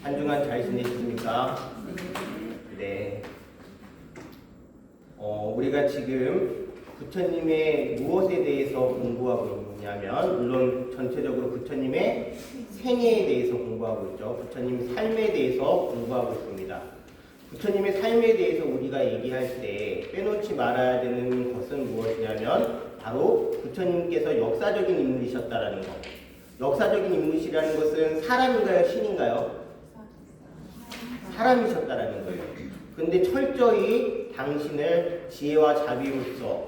한 주간 잘 지내셨습니까? 네. 우리가 지금 부처님의 무엇에 대해서 공부하고 있냐면, 물론 전체적으로 부처님의 생애에 대해서 공부하고 있죠. 부처님 삶에 대해서 공부하고 있습니다. 부처님의 삶에 대해서 우리가 얘기할 때 빼놓지 말아야 되는 것은 무엇이냐면, 바로 부처님께서 역사적인 인물이셨다라는 것. 역사적인 인물이라는 것은 사람인가요? 신인가요? 사람이셨다라는 거예요. 근데 철저히 당신을 지혜와 자비로서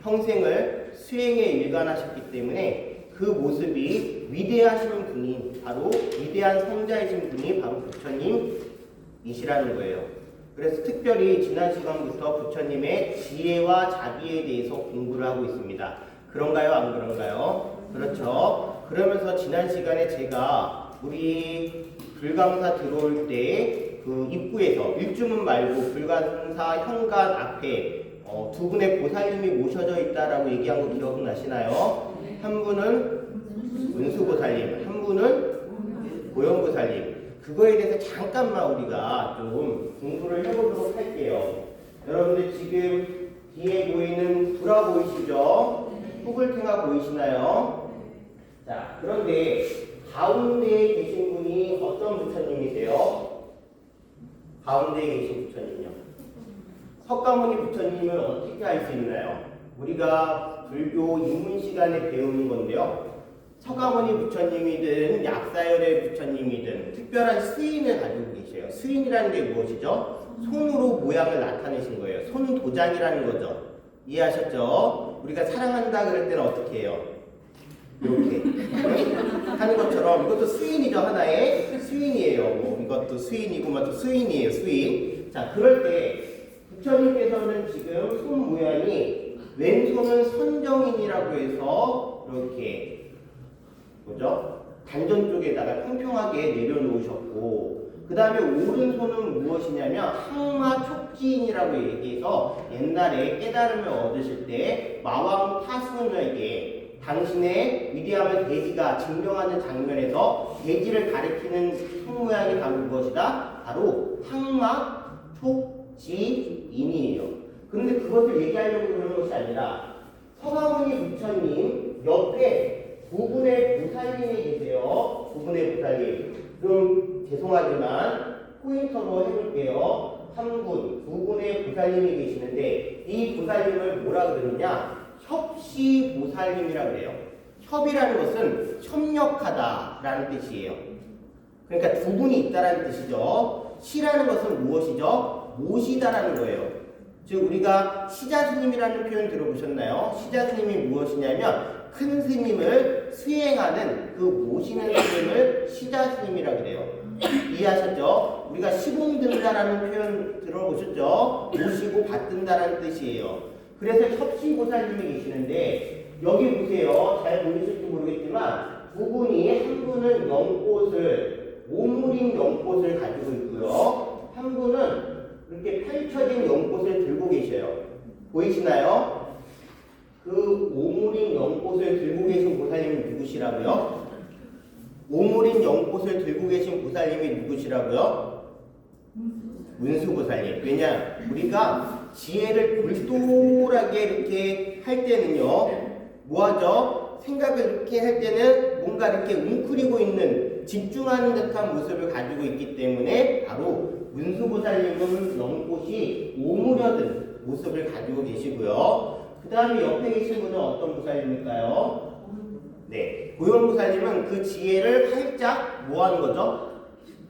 평생을 수행에 일관하셨기 때문에 그 모습이 위대하신 분이 바로 위대한 성자이신 분이 바로 부처님이시라는 거예요. 그래서 특별히 지난 시간부터 부처님의 지혜와 자비에 대해서 공부를 하고 있습니다. 그런가요? 안 그런가요? 그렇죠. 그러면서 지난 시간에 제가 우리 불광사 들어올 때 그 입구에서 일주문 말고 불광사 현관 앞에 두 분의 보살님이 모셔져 있다라고 얘기한 거 기억나시나요? 한 분은 문수보살님, 한 분은 고영보살님. 그거에 대해서 잠깐만 우리가 좀 공부를 해보도록 할게요. 여러분들 지금 뒤에 보이는 불화 보이시죠? 후불탱화 보이시나요? 자, 그런데 가운데에 계신 분이 어떤 부처님이세요? 가운데에 계신 부처님이요. 석가모니 부처님을 어떻게 알 수 있나요? 우리가 불교 입문 시간에 배우는 건데요. 석가모니 부처님이든 약사열의 부처님이든 특별한 스인을 가지고 계세요. 스인이라는 게 무엇이죠? 손으로 모양을 나타내신 거예요. 손 도장이라는 거죠. 이해하셨죠? 우리가 사랑한다 그럴 때는 어떻게 해요? 이렇게 하는 것처럼 이것도 수인이죠. 하나의 수인이에요. 뭐 이것도 수인이고 또 수인이에요. 수인. 자, 그럴 때 부처님께서는 지금 손 모양이 왼손은 선정인이라고 해서 이렇게 뭐죠? 단전 쪽에다가 평평하게 내려놓으셨고, 그 다음에 오른손은 무엇이냐면 항마 촉지인이라고 얘기해서 옛날에 깨달음을 얻으실 때 마왕 타순에게 당신의 위대함을 대지가 증명하는 장면에서 대지를 가리키는 손 모양이 바로 무엇이다? 바로 항마 촉지인이에요. 그런데 그것을 얘기하려고 그러는 것이 아니라 석가모니 부처님 옆에 두 분의 보살님이 계세요. 두 분의 보살님. 좀 죄송하지만 포인터로 해볼게요. 한 분, 두 분의 보살님이 계시는데 이 보살님을 뭐라 그러느냐? 협시보살님이라고 그래요. 협이라는 것은 협력하다라는 뜻이에요. 그러니까 두 분이 있다라는 뜻이죠. 시라는 것은 무엇이죠? 모시다라는 거예요. 즉 우리가 시자스님이라는 표현 들어보셨나요? 시자스님이 무엇이냐면 큰 스님을 수행하는 그 모시는 스님을 시자스님이라고 그래요. 이해하셨죠? 우리가 시봉든다라는 표현 들어보셨죠? 모시고 받든다라는 뜻이에요. 그래서 협시보살님이 계시는데 여기 보세요. 잘 보이실지 모르겠지만 두 분이 한 분은 연꽃을 오물인 연꽃을 가지고 있고요. 한 분은 이렇게 펼쳐진 연꽃을 들고 계셔요. 보이시나요? 그 오물인 연꽃을 들고 계신 보살님이 누구시라고요? 오물인 연꽃을 들고 계신 보살님이 누구시라고요? 문수보살님. 왜냐? 우리가 지혜를 골똘하게 이렇게 할 때는요, 뭐하죠? 생각을 이렇게 할 때는 뭔가 이렇게 웅크리고 있는, 집중하는 듯한 모습을 가지고 있기 때문에 바로 문수보살님은 연꽃이 오므려든 모습을 가지고 계시고요. 그 다음에 옆에 계신 분은 어떤 보살님일까요? 네, 고영보살님은 그 지혜를 활짝 뭐 하는 거죠?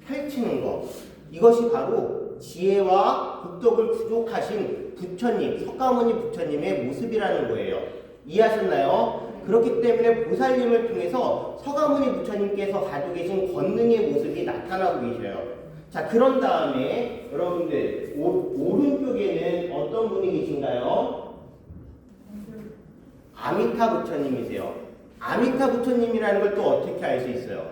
펼치는 거. 이것이 바로 지혜와 국덕을 부족하신 부처님, 석가모니 부처님의 모습이라는 거예요. 이해하셨나요? 그렇기 때문에 보살님을 통해서 석가모니 부처님께서 가지고 계신 권능의 모습이 나타나고 계셔요. 자, 그런 다음에 여러분들 오른쪽에는 어떤 분이 계신가요? 아미타 부처님이세요. 아미타 부처님이라는 걸 또 어떻게 알 수 있어요?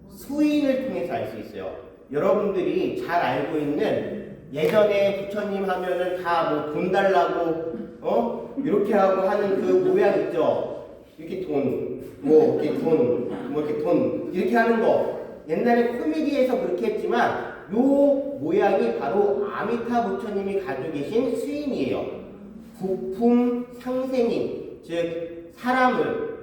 수인을 통해서 알 수 있어요. 여러분들이 잘 알고 있는 예전에 부처님 하면은 다 뭐 돈 달라고 이렇게 하고 하는 그 모양 있죠? 이렇게 돈, 뭐 이렇게 돈, 뭐 이렇게 돈 이렇게 하는 거 옛날에 코미디에서 그렇게 했지만 요 모양이 바로 아미타 부처님이 가지고 계신 수인이에요. 부품 상생인, 즉 사람을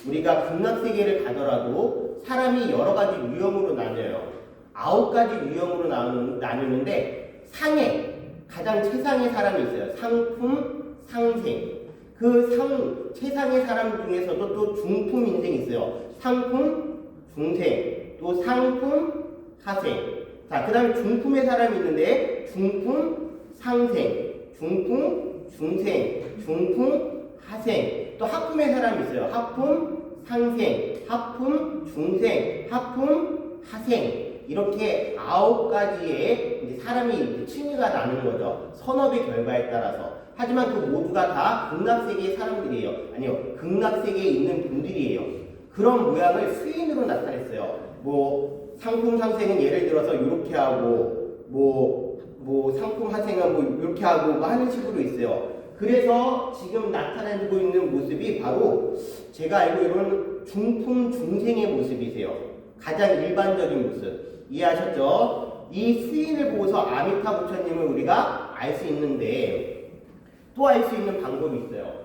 우리가 극락세계를 가더라도 사람이 여러 가지 유형으로 나뉘어요. 9가지 유형으로 나누는데 상해, 가장 최상의 사람이 있어요. 상품, 상생. 그 최상의 사람 중에서도 또 중품 인생이 있어요. 상품, 중생, 또 상품, 하생. 자, 그 다음에 중품의 사람이 있는데 중품, 상생, 중품, 중생, 중품, 하생. 또 하품의 사람이 있어요. 하품, 상생, 하품, 중생, 하품, 하생. 이렇게 9가지의 사람이 층위가 나는 거죠. 선업의 결과에 따라서. 하지만 그 모두가 다 극락세계의 사람들이에요. 아니요, 극락세계에 있는 분들이에요. 그런 모양을 수인으로 나타냈어요. 뭐 상품 상생은 예를 들어서 이렇게 하고 뭐 상품 하생은 뭐 이렇게 하고 뭐 하는 식으로 있어요. 그래서 지금 나타내고 있는 모습이 바로 제가 알고 있는 중품 중생의 모습이세요. 가장 일반적인 모습. 이해하셨죠? 이 수인을 보고서 아미타 부처님을 우리가 알 수 있는데 또 알 수 있는 방법이 있어요.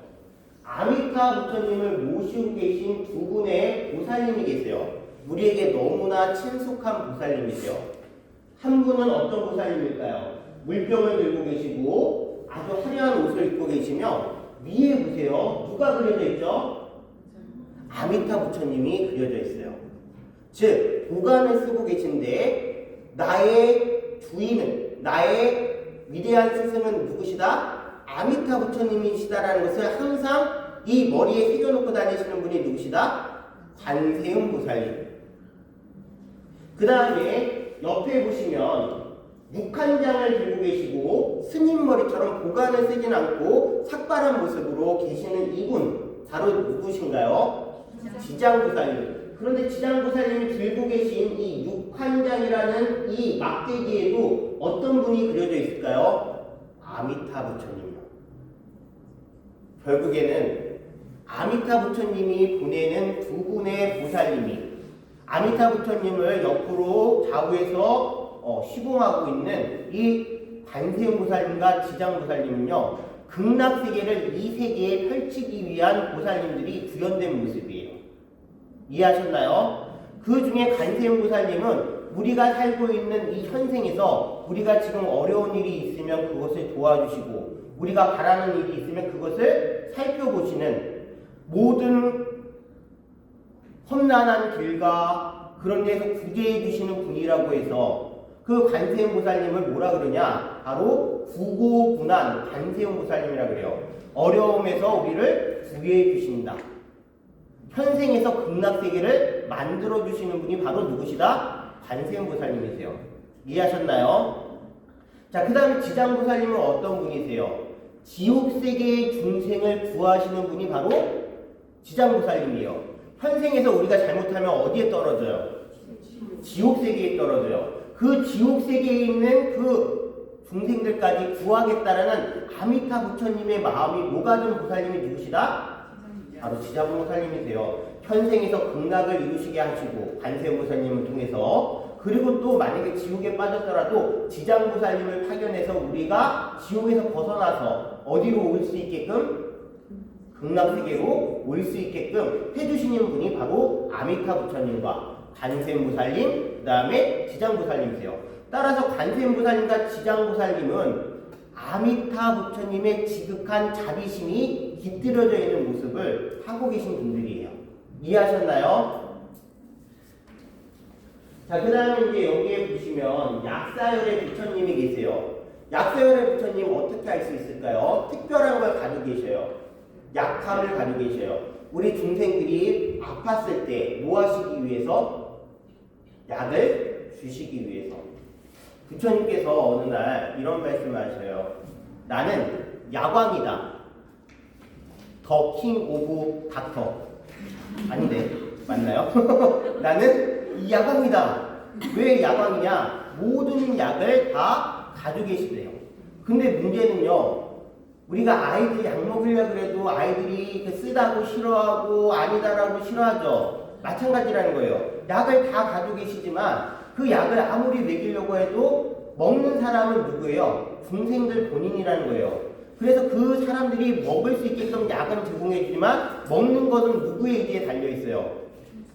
아미타 부처님을 모시고 계신 두 분의 보살님이 계세요. 우리에게 너무나 친숙한 보살님이세요. 한 분은 어떤 보살님일까요? 물병을 들고 계시고 아주 화려한 옷을 입고 계시며 위에 보세요. 누가 그려져 있죠? 아미타 부처님이 그려져 있어요. 즉 보관을 쓰고 계신데 나의 주인은, 나의 위대한 스승은 누구시다? 아미타 부처님이시다라는 것을 항상 이 머리에 새겨놓고 다니시는 분이 누구시다? 관세음 보살님. 그 다음에 옆에 보시면 육한장을 들고 계시고 스님 머리처럼 보관을 쓰진 않고 삭발한 모습으로 계시는 이분 바로 누구신가요? 지장보살님. 그런데 지장보살님이 들고 계신 이 육한장이라는 이 막대기에도 어떤 분이 그려져 있을까요? 아미타 부처님이요. 결국에는 아미타 부처님이 보내는 두 분의 보살님이 아미타 부처님을 옆으로 좌우에서 시봉하고 있는 이 관세음 보살님과 지장 보살님은요, 극락세계를 이 세계에 펼치기 위한 보살님들이 구현된 모습이에요. 이해하셨나요? 그 중에 관세음 보살님은 우리가 살고 있는 이 현생에서 우리가 지금 어려운 일이 있으면 그것을 도와주시고 우리가 바라는 일이 있으면 그것을 살펴보시는 모든 험난한 길과 그런 데서 구제해 주시는 분이라고 해서 그 관세음 보살님을 뭐라 그러냐? 바로 구고구난 관세음 보살님이라 그래요. 어려움에서 우리를 구해해 주신다. 현생에서 극락세계를 만들어 주시는 분이 바로 누구시다? 관세음 보살님이세요. 이해하셨나요? 자, 그 다음에 지장보살님은 어떤 분이세요? 지옥세계의 중생을 구하시는 분이 바로 지장보살님이에요. 현생에서 우리가 잘못하면 어디에 떨어져요? 지옥세계에 떨어져요. 그 지옥세계에 있는 그 중생들까지 구하겠다라는 아미타 부처님의 마음이 녹아든 보살님이 누구시다? 바로 지장보살님이세요. 현생에서 극락을 이루시게 하시고 관세음 보살님을 통해서, 그리고 또 만약에 지옥에 빠졌더라도 지장보살님을 파견해서 우리가 지옥에서 벗어나서 어디로 올 수 있게끔, 극락세계로 올 수 있게끔 해주시는 분이 바로 아미타 부처님과 관세음 보살님, 그 다음에 지장보살님이세요. 따라서 관세음 보살님과 지장보살님은 아미타 부처님의 지극한 자비심이 깃들여져 있는 모습을 하고 계신 분들이에요. 이해하셨나요? 자, 그 다음에 이제 여기에 보시면 약사열의 부처님이 계세요. 약사열의 부처님 어떻게 알 수 있을까요? 특별한 걸 가지고 계셔요. 약함을 가지고 계셔요. 우리 중생들이 아팠을 때 뭐 하시기 위해서? 약을 주시기 위해서. 부처님께서 어느 날 이런 말씀을 하셔요. 나는 야광이다. 더 킹 오브 닥터. 아닌데, 맞나요? 나는 이 야광이다. 왜 야광이냐? 모든 약을 다 가지고 계시대요. 근데 문제는요, 우리가 아이들이 약 먹으려고 그래도 아이들이 쓰다고 싫어하고 아니다라고 싫어하죠. 마찬가지라는 거예요. 약을 다 가지고 계시지만 그 약을 아무리 먹이려고 해도 먹는 사람은 누구예요? 중생들 본인이라는 거예요. 그래서 그 사람들이 먹을 수 있게끔 약은 제공해 주지만 먹는 것은 누구의 의지에 달려 있어요?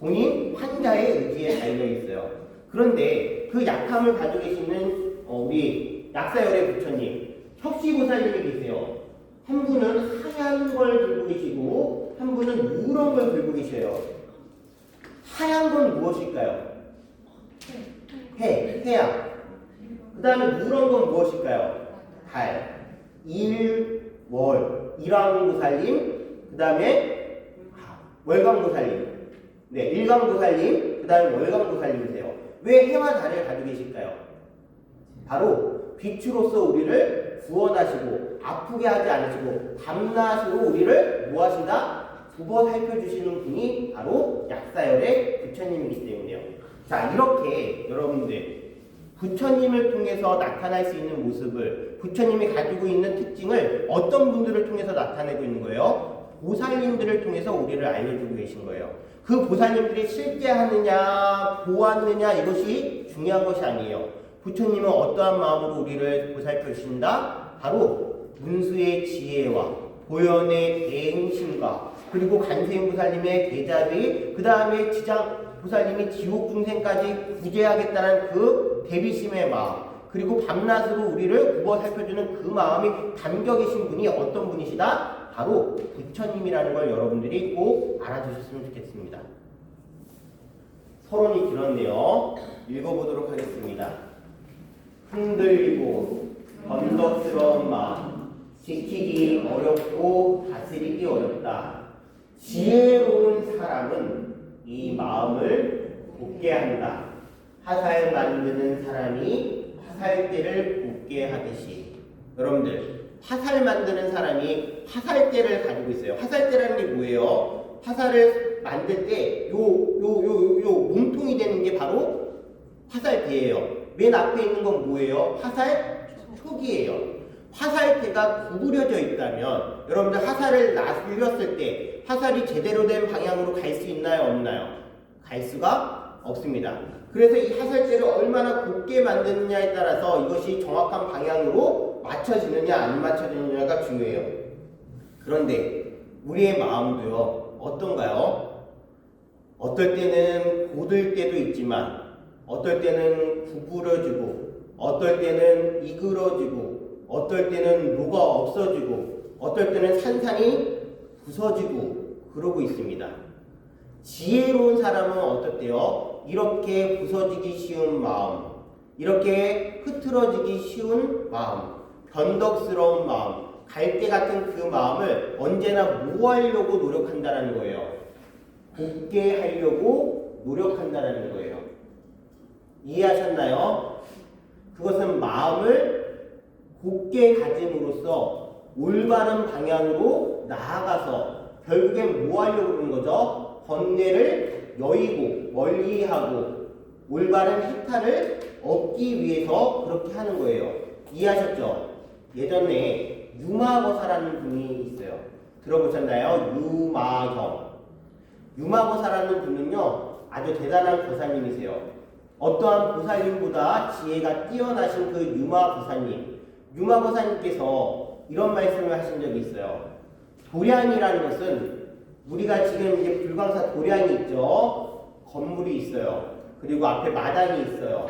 본인 환자의 의지에 달려 있어요. 그런데 그 약함을 가지고 계시는 우리 약사열의 부처님, 혁시보살님이 계세요. 한 분은 하얀 걸 들고 계시고 한 분은 누런 걸 들고 계셔요. 하얀 건 무엇일까요? 해양. 그 다음에 누런 건 무엇일까요? 달. 일왕보살님, 그 다음에 월광보살님. 네, 일광보살님, 그 다음에 월광보살님이세요. 왜 해와 달을 가지고 계실까요? 바로 빛으로서 우리를 구원하시고 아프게 하지 않으시고 밤낮으로 우리를 무엇이다? 굽어 살펴주시는 분이 바로 약사열의 부처님이기 때문이에요. 자, 이렇게 여러분들 부처님을 통해서 나타날 수 있는 모습을, 부처님이 가지고 있는 특징을 어떤 분들을 통해서 나타내고 있는 거예요? 보살님들을 통해서 우리를 알려주고 계신 거예요. 그 보살님들이 실제 하느냐 보았느냐 이것이 중요한 것이 아니에요. 부처님은 어떠한 마음으로 우리를 보살펴 주신다? 바로 문수의 지혜와 보현의 대행심과 그리고 간세음보살님의 대자비, 그 다음에 지장 보살님이 지옥 중생까지 구제하겠다는 그 대비심의 마음, 그리고 밤낮으로 우리를 굽어 살펴주는 그 마음이 담겨 계신 분이 어떤 분이시다? 바로 부처님이라는 걸 여러분들이 꼭 알아주셨으면 좋겠습니다. 서론이 길었네요. 읽어보도록 하겠습니다. 흔들리고 번덕스러운 마음, 지키기 어렵고 다스리기 어렵다. 지혜로운 사람은 이 마음을 곱게 한다. 화살 만드는 사람이 화살대를 곱게 하듯이. 여러분들, 화살 만드는 사람이 화살대를 가지고 있어요. 화살대라는 게 뭐예요? 화살을 만들 때 몸통이 되는 게 바로 화살대예요. 맨 앞에 있는 건 뭐예요? 화살 촉이에요. 화살대가 구부려져 있다면 여러분들 화살을 날렸을 때 화살이 제대로 된 방향으로 갈 수 있나요? 없나요? 갈 수가 없습니다. 그래서 이 화살대를 얼마나 곱게 만드느냐에 따라서 이것이 정확한 방향으로 맞춰지느냐 안 맞춰지느냐가 중요해요. 그런데 우리의 마음도요, 어떤가요? 어떨 때는 곧을 때도 있지만 어떨 때는 구부러지고 어떨 때는 이그러지고 어떨 때는 녹아 없어지고 어떨 때는 산산이 부서지고 그러고 있습니다. 지혜로운 사람은 어떻대요? 이렇게 부서지기 쉬운 마음, 이렇게 흐트러지기 쉬운 마음, 변덕스러운 마음, 갈대 같은 그 마음을 언제나 뭐 하려고 노력한다는 거예요? 곱게 하려고 노력한다는 거예요. 이해하셨나요? 그것은 마음을 곱게 가짐으로써 올바른 방향으로 나아가서 결국엔 뭐 하려고 그러는 거죠? 번뇌를 여의고 멀리하고 올바른 해탈을 얻기 위해서 그렇게 하는 거예요. 이해하셨죠? 예전에 유마거사라는 분이 있어요. 들어보셨나요? 유마거사라는 분은요, 아주 대단한 보살님이세요. 어떠한 보살님보다 지혜가 뛰어나신 그 유마거사님께서 이런 말씀을 하신 적이 있어요. 도량이라는 것은 우리가 지금 이제 불광사 도량이 있죠. 건물이 있어요. 그리고 앞에 마당이 있어요.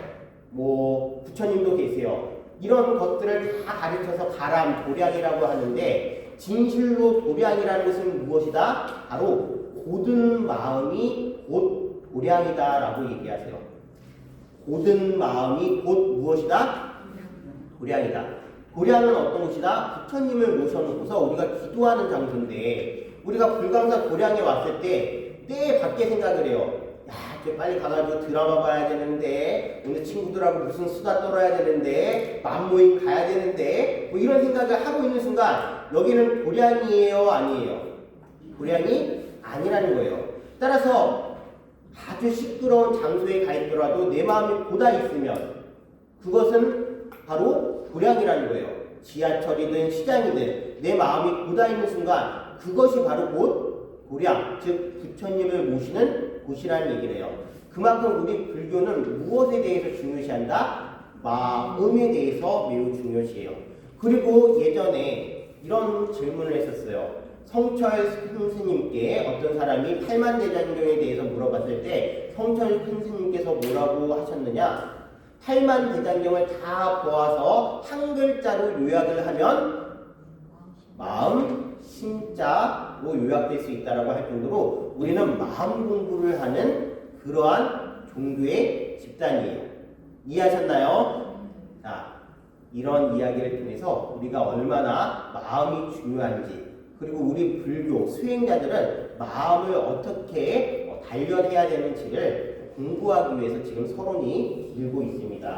뭐 부처님도 계세요. 이런 것들을 다 가르쳐서 가람, 도량이라고 하는데 진실로 도량이라는 것은 무엇이다? 바로 고든 마음이 곧 도량이다 라고 얘기하세요. 고든 마음이 곧 무엇이다? 도량이다. 도량은 어떤 곳이다? 부처님을 모셔놓고서 우리가 기도하는 장소인데 우리가 불광사 도량에 왔을 때 밖에 생각을 해요. 야, 이제 빨리 가가지고 드라마 봐야 되는데 오늘 친구들하고 무슨 수다 떨어야 되는데 맘모임 가야 되는데 뭐 이런 생각을 하고 있는 순간 여기는 도량이에요? 아니에요? 도량이 아니라는 거예요. 따라서 아주 시끄러운 장소에 가 있더라도 내 마음이 고다 있으면 그것은 바로 도량이라는 거예요. 지하철이든 시장이든 내 마음이 고다 있는 순간 그것이 바로 곧 도량, 즉 부처님을 모시는 곳이라는 얘기를 해요. 그만큼 우리 불교는 무엇에 대해서 중요시한다? 마음에 대해서 매우 중요시해요. 그리고 예전에 이런 질문을 했었어요. 성철 스님께 어떤 사람이 팔만대장경에 대해서 물어봤을 때 성철 스님께서 뭐라고 하셨느냐? 팔만대장경을 다 보아서 한 글자로 요약을 하면 마음, 심자로 요약될 수 있다라고 할 정도로 우리는 마음 공부를 하는 그러한 종교의 집단이에요. 이해하셨나요? 자, 이런 이야기를 통해서 우리가 얼마나 마음이 중요한지, 그리고 우리 불교 수행자들은 마음을 어떻게 단련해야 되는지를 공부하기 위해서 지금 서론이 일고 있습니다.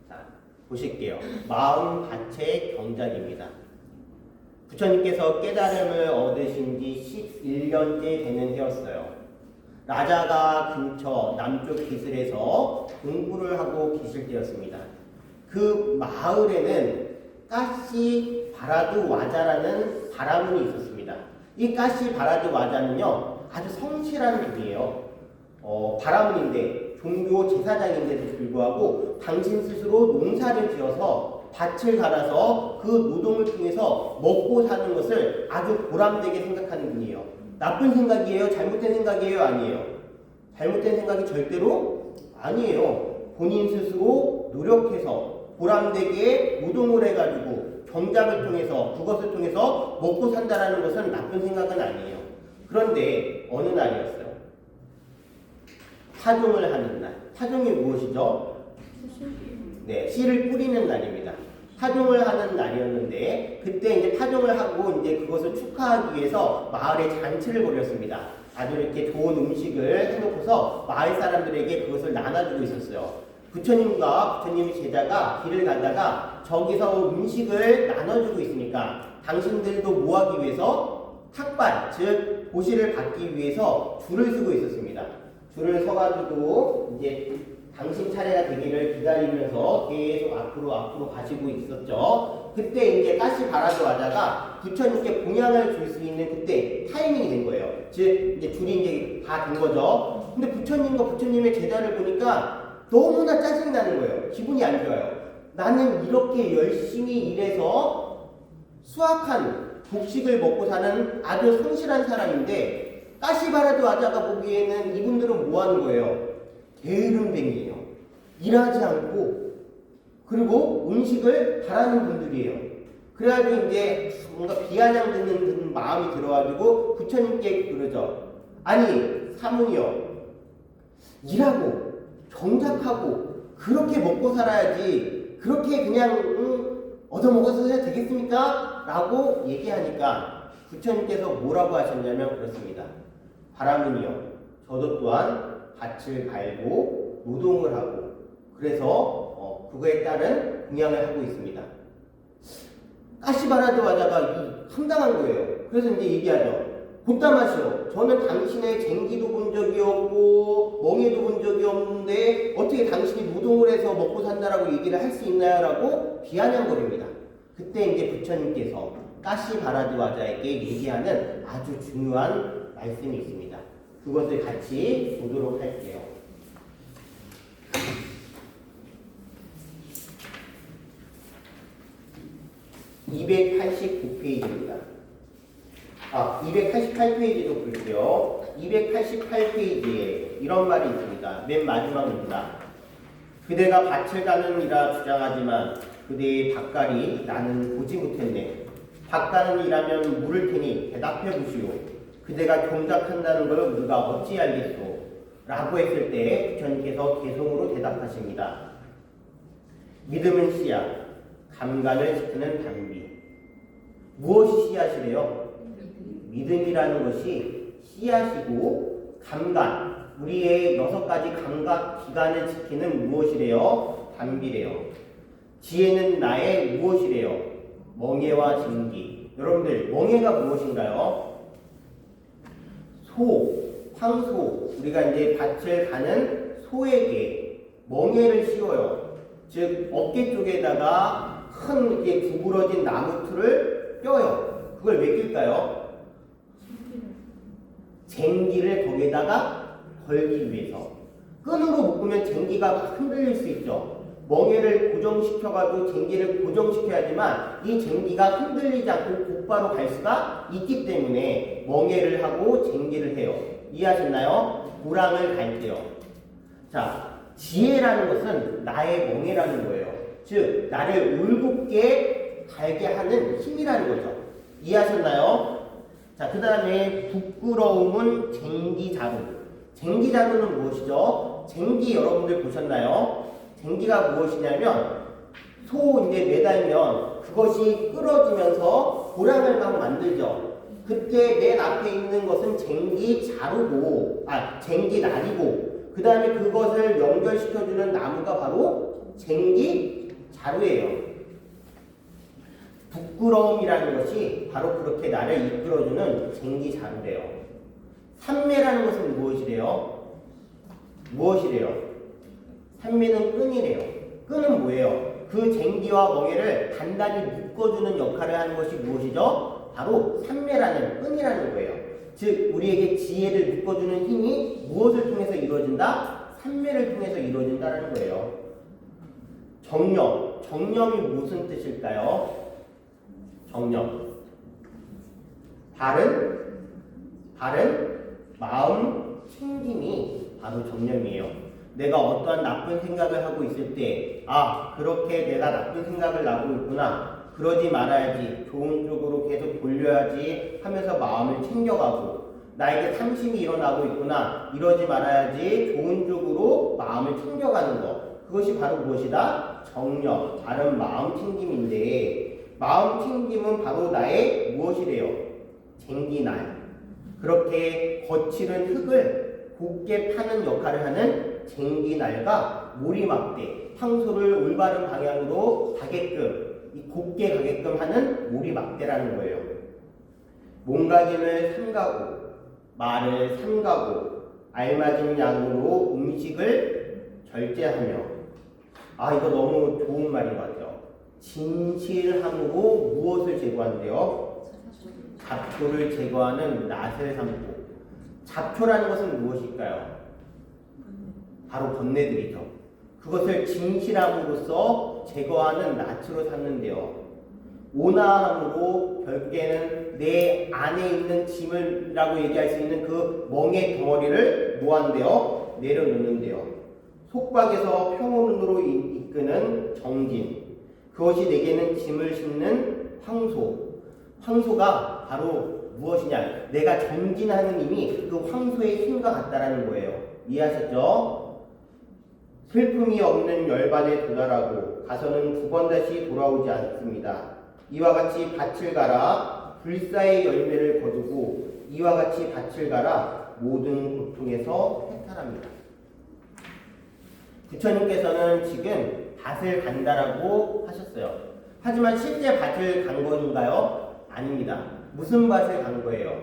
자, 보실게요. 마음 자체 경작입니다. 부처님께서 깨달음을 얻으신 지 11년째 되는 해였어요. 라자가 근처 남쪽 기슬에서 공부를 하고 계실 때였습니다. 그 마을에는 까시 바라드 와자라는 바라문이 있었습니다. 이 까시 바라드 와자는요, 아주 성실한 분이에요. 바라문인데 종교 제사장인데도 불구하고 당신 스스로 농사를 지어서 밭을 갈아서 그 노동을 통해서 먹고 사는 것을 아주 보람되게 생각하는 분이에요. 나쁜 생각이에요? 잘못된 생각이에요? 아니에요? 잘못된 생각이 절대로 아니에요. 본인 스스로 노력해서 보람되게 노동을 해가지고 경작을 통해서 그것을 통해서 먹고 산다라는 것은 나쁜 생각은 아니에요. 그런데 어느 날이었어요. 파종을 하는 날. 파종이 무엇이죠? 네, 씨를 뿌리는 날입니다. 파종을 하는 날이었는데 그때 이제 파종을 하고 이제 그것을 축하하기 위해서 마을에 잔치를 벌였습니다. 아주 이렇게 좋은 음식을 해놓고서 마을 사람들에게 그것을 나눠주고 있었어요. 부처님과 부처님의 제자가 길을 가다가 저기서 음식을 나눠주고 있으니까 당신들도 뭐 하기 위해서 탁발, 즉 보시를 받기 위해서 줄을 서고 있었습니다. 줄을 서가지고 이제 당신 차례가 되기를 기다리면서 계속 앞으로 가시고 있었죠. 그때 이제 까시 바라드 와자가 부처님께 공양을 줄 수 있는 그때 타이밍이 된 거예요. 즉 이제 줄이 이제 다 된 거죠. 근데 부처님과 부처님의 제자를 보니까 너무나 짜증이 나는 거예요. 기분이 안 좋아요. 나는 이렇게 열심히 일해서 수확한 곡식을 먹고 사는 아주 성실한 사람인데 까시 바라드 와자가 보기에는 이분들은 뭐 하는 거예요? 게으름뱅이에요. 일하지 않고 그리고 음식을 바라는 분들이에요. 그래가지고 이제 뭔가 비아냥 드는 마음이 들어가지고 부처님께 그러죠. 아니 사문이요, 일하고 경작하고 그렇게 먹고 살아야지 그렇게 그냥 얻어먹어서 해야 되겠습니까? 라고 얘기하니까 부처님께서 뭐라고 하셨냐면 그렇습니다. 바라문이요, 저도 또한 밭을 갈고 노동을 하고 그래서 그거에 따른 공양을 하고 있습니다. 까시 바라드 와자가 황당한 거예요. 그래서 이제 얘기하죠. 곧다마시오, 저는 당신의 쟁기도 본 적이 없고 멍에도 본 적이 없는데 어떻게 당신이 노동을 해서 먹고 산다라고 얘기를 할 수 있나요? 라고 비아냥거립니다. 그때 이제 부처님께서 까시 바라드 와자에게 얘기하는 아주 중요한 말씀이 있습니다. 그것을 같이 보도록 할게요. 289페이지입니다. 288페이지도 볼게요. 288페이지에 이런 말이 있습니다. 맨 마지막입니다. 그대가 밭을 가느니라 주장하지만 그대의 밭갈이 나는 보지 못했네. 밭가는 이라면 물을 테니 대답해 보시오. 그대가 경작한다는 걸 누가 어찌 알겠소? 라고 했을 때 부처님께서 개성으로 대답하십니다. 믿음은 씨앗, 감간을 지키는 단비. 무엇이 씨앗이래요? 믿음이라는 것이 씨앗이고 감간, 우리의 6가지 감각 기관을 지키는 무엇이래요? 단비래요. 지혜는 나의 무엇이래요? 멍에와 증기. 여러분들 멍에가 무엇인가요? 소, 황소, 우리가 이제 밭을 가는 소에게 멍에를 씌워요. 즉 어깨 쪽에다가 큰 이렇게 구부러진 나무 틀을 껴요. 그걸 왜 낄까요? 쟁기를 거기에다가 걸기 위해서. 끈으로 묶으면 쟁기가 막 흔들릴 수 있죠. 멍에를 고정시켜가지고 쟁기를 고정시켜야지만 이 쟁기가 흔들리지 않고 곧바로 갈 수가 있기 때문에 멍에를 하고 쟁기를 해요. 이해하셨나요? 고랑을 갈게요. 자, 지혜라는 것은 나의 멍에라는 거예요. 즉, 나를 울곧게 갈게 하는 힘이라는 거죠. 이해하셨나요? 자, 그 다음에 부끄러움은 쟁기자루. 쟁기자루는 무엇이죠? 쟁기 여러분들 보셨나요? 쟁기가 무엇이냐면 소인데 매달면 그것이 끌어지면서 고랑을 막 만들죠. 그때 맨 앞에 있는 것은 쟁기자루고, 쟁기날이고, 그 다음에 그것을 연결시켜주는 나무가 바로 쟁기자루예요. 부끄러움이라는 것이 바로 그렇게 나를 이끌어주는 쟁기자루래요. 산매라는 것은 무엇이래요? 무엇이래요? 산매는 끈이래요. 끈은 뭐예요? 그 쟁기와 멍에를 단단히 묶어주는 역할을 하는 것이 무엇이죠? 바로 산매라는 끈이라는 거예요. 즉 우리에게 지혜를 묶어주는 힘이 무엇을 통해서 이루어진다? 산매를 통해서 이루어진다는 거예요. 정념. 정념이 무슨 뜻일까요? 정념. 바른 마음 챙김이 바로 정념이에요. 내가 어떠한 나쁜 생각을 하고 있을 때, 그렇게 내가 나쁜 생각을 하고 있구나. 그러지 말아야지. 좋은 쪽으로 계속 돌려야지 하면서 마음을 챙겨가고, 나에게 탐심이 일어나고 있구나. 이러지 말아야지. 좋은 쪽으로 마음을 챙겨가는 것. 그것이 바로 무엇이다? 정념, 바른 마음 챙김인데, 마음 챙김은 바로 나의 무엇이래요? 쟁기날. 그렇게 거칠은 흙을 곱게 파는 역할을 하는 쟁기날과 모리막대, 황소를 올바른 방향으로 가게끔, 곱게 가게끔 하는 모리막대라는 거예요. 몸가짐을 삼가고, 말을 삼가고, 알맞은 양으로 음식을 절제하며. 이거 너무 좋은 말인 것 같아요. 진실함으로 무엇을 제거한대요? 잡초를 제거하는 낫을 삼고. 잡초라는 것은 무엇일까요? 바로 번뇌들이죠. 그것을 진실함으로써 제거하는 낫으로 삼는데요. 온화함으로 결국에는 내 안에 있는 짐을라고 얘기할 수 있는 그 멍의 덩어리를 뭐한대요? 내려놓는데요. 속박에서 평온으로 이끄는 정진. 그것이 내게는 짐을 싣는 황소. 황소가 바로 무엇이냐? 내가 정진하는 힘이 그 황소의 힘과 같다라는 거예요. 이해하셨죠? 슬픔이 없는 열반에 도달하고 가서는 두 번 다시 돌아오지 않습니다. 이와 같이 밭을 갈아 불사의 열매를 거두고 이와 같이 밭을 갈아 모든 고통에서 해탈합니다. 부처님께서는 지금 밭을 간다라고 하셨어요. 하지만 실제 밭을 간 건가요? 아닙니다. 무슨 밭을 간 거예요?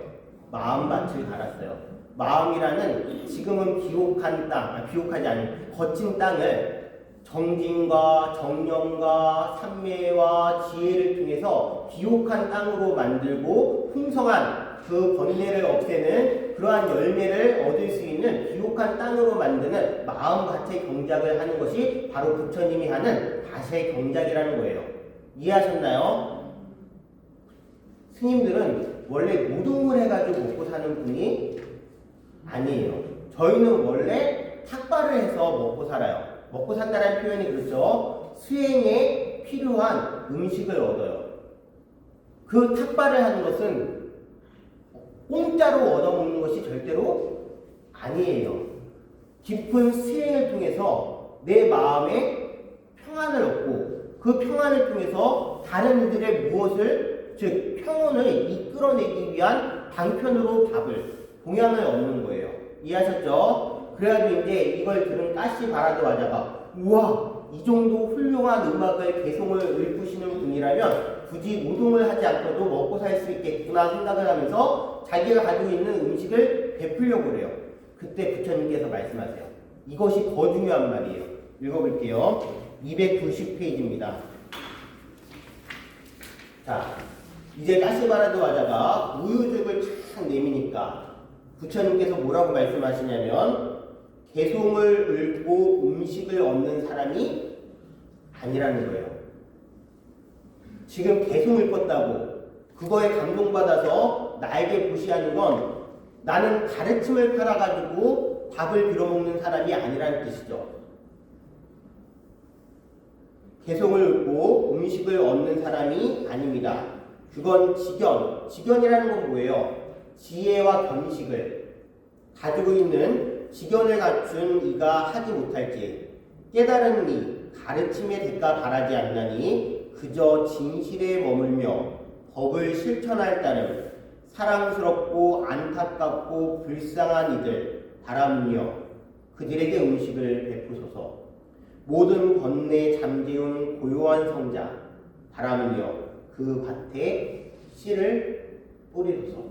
마음밭을 갈았어요. 마음이라는 지금은 비옥한 땅, 비옥하지 않은 거친 땅을 정진과 정념과 산매와 지혜를 통해서 비옥한 땅으로 만들고 풍성한 그 번뇌를 없애는 그러한 열매를 얻을 수 있는 비옥한 땅으로 만드는 마음밭의 경작을 하는 것이 바로 부처님이 하는 밭의 경작이라는 거예요. 이해하셨나요? 스님들은 원래 노동을 해가지고 먹고 사는 분이 아니에요. 저희는 원래 탁발을 해서 먹고 살아요. 먹고 산다는 표현이 그렇죠. 수행에 필요한 음식을 얻어요. 그 탁발을 하는 것은 공짜로 얻어먹는 것이 절대로 아니에요. 깊은 수행을 통해서 내 마음에 평안을 얻고 그 평안을 통해서 다른 이들의 무엇을, 즉 평온을 이끌어내기 위한 방편으로 밥을, 공양을 얻는 거예요. 이해하셨죠? 그래가지고 이제 이걸 들은 까시 바라도 와자가 우와, 이 정도 훌륭한 음악을 개성을 읊으시는 분이라면 굳이 노동을 하지 않고도 먹고 살 수 있겠구나 생각을 하면서 자기가 가지고 있는 음식을 베풀려고 그래요. 그때 부처님께서 말씀하세요. 이것이 더 중요한 말이에요. 읽어볼게요. 290페이지입니다. 자, 이제 까시바라드 와자가 우유죽을 탁 내미니까 부처님께서 뭐라고 말씀하시냐면 개송을 읊고 음식을 얻는 사람이 아니라는 거예요. 지금 개송을 읊었다고 그거에 감동받아서 나에게 보시하는 건 나는 가르침을 팔아가지고 밥을 빌어먹는 사람이 아니라는 뜻이죠. 개송을 읊고 음식을 얻는 사람이 아닙니다. 그건 직견이라는 건 뭐예요? 지혜와 견식을 가지고 있는 직견을 갖춘 이가 하지 못할지 깨달은 이 가르침의 대가 바라지 않나니 그저 진실에 머물며 법을 실천할 따름 사랑스럽고 안타깝고 불쌍한 이들 바라무며 그들에게 음식을 베푸소서. 모든 번뇌 잠재운 고요한 성자 바라무며 그 밭에 씨를 뿌리소서.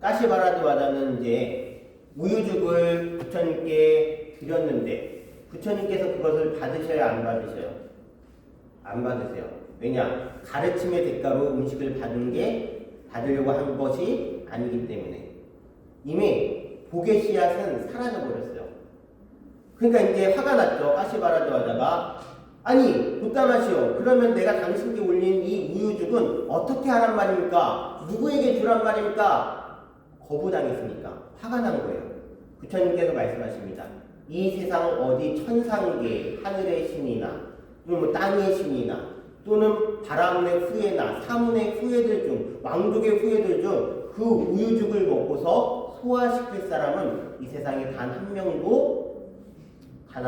까시바라드와다는 이제 우유죽을 부처님께 드렸는데 부처님께서 그것을 받으셔야 안 받으셔요? 안 받으세요. 왜냐? 가르침의 대가로 음식을 받으려고 한 것이 아니기 때문에 이미 복의 씨앗은 사라져버렸어요. 그러니까 이제 화가 났죠. 까시바라드 와자가 아니 붓다마시오, 그러면 내가 당신께 올린 이 우유죽은 어떻게 하란 말입니까? 누구에게 주란 말입니까? 거부당했으니까 화가 난 거예요. 부처님께서 말씀하십니다. 이 세상 어디 천상계 하늘의 신이나 또는 뭐 땅의 신이나 또는 바람의 후예나 사문의 후예들 중 왕족의 후예들 중 그 우유죽을 먹고서 소화시킬 사람은 이 세상에 단 한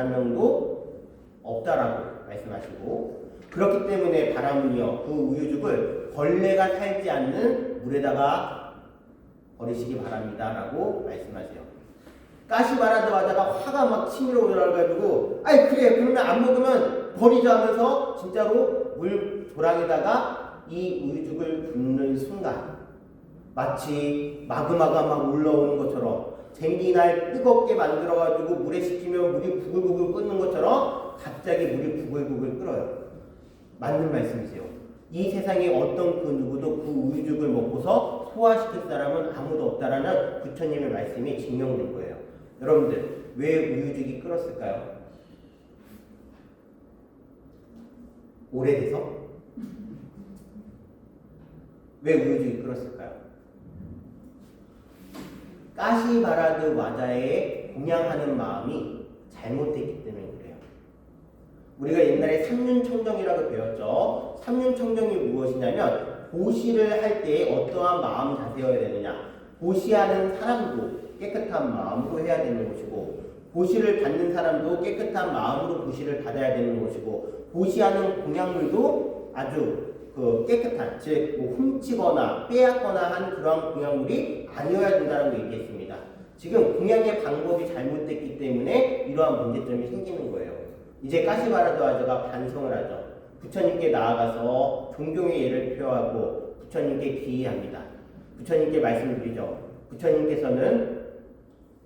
명도 없다라고 말씀하시고, 그렇기 때문에 바람은요 그 우유죽을 벌레가 살지 않는 물에다가 버리시기 바랍니다라고 말씀하세요. 까시바라드 와다가 화가 막 치밀어 올라가지고 아이 그래 그러면 안 먹으면 버리자 하면서 진짜로 물 조랑에다가 이 우유죽을 붓는 순간 마치 마그마가 막 올라오는 것처럼 쟁기날 뜨겁게 만들어가지고 물에 식히면 물이 부글부글 끓는 것처럼 갑자기 물이 부글부글 끓어요. 맞는 말씀이세요. 이 세상에 어떤 그 누구도 그 우유죽을 먹고서 소화시킬 사람은 아무도 없다라는 부처님의 말씀이 증명된 거예요. 여러분들 왜 우유죽이 끓었을까요? 오래돼서? 왜 우유죽이 끓었을까요? 까시바라드 와자에 공양하는 마음이 잘못됐기 때문에 그래요. 우리가 옛날에 삼륜청정이라고 배웠죠. 삼륜청정이 무엇이냐면 보시를 할 때 어떠한 마음 자세여야 되느냐, 보시하는 사람도 깨끗한 마음으로 해야 되는 것이고 보시를 받는 사람도 깨끗한 마음으로 보시를 받아야 되는 것이고 보시하는 공양물도 아주 깨끗한, 즉 뭐 훔치거나 빼앗거나 한 그런 공양물이 아니어야 된다는 걸 얘기했습니다. 지금 공양의 방법이 잘못됐기 때문에 이러한 문제점이 생기는 거예요. 이제 까시바라드 와자가 반성을 하죠. 부처님께 나아가서 존경의 예를 표하고 부처님께 기의합니다. 부처님께 말씀드리죠. 부처님께서는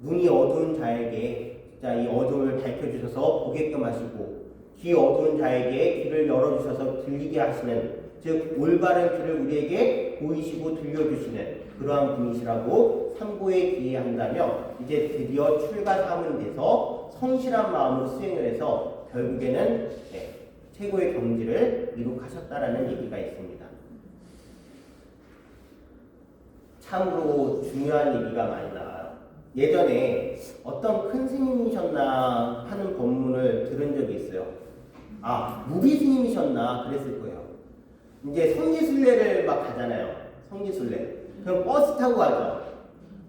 눈이 어두운 자에게 진짜 이 어둠을 밝혀주셔서 보게끔 하시고 귀 어두운 자에게 길을 열어주셔서 들리게 하시는, 즉 올바른 길을 우리에게 보이시고 들려주시는 그러한 분이시라고 상고에 기회한다며 이제 드디어 출가사문 돼서 성실한 마음으로 수행을 해서 결국에는 최고의 경지를 이룩하셨다라는 얘기가 있습니다. 참으로 중요한 얘기가 많이 나와요. 예전에 어떤 큰 스님이셨나 하는 법문을 들은 적이 있어요. 무비 스님이셨나 그랬을 거예요. 이제 성지순례를 막 가잖아요. 성지순례. 그럼 버스 타고 가죠.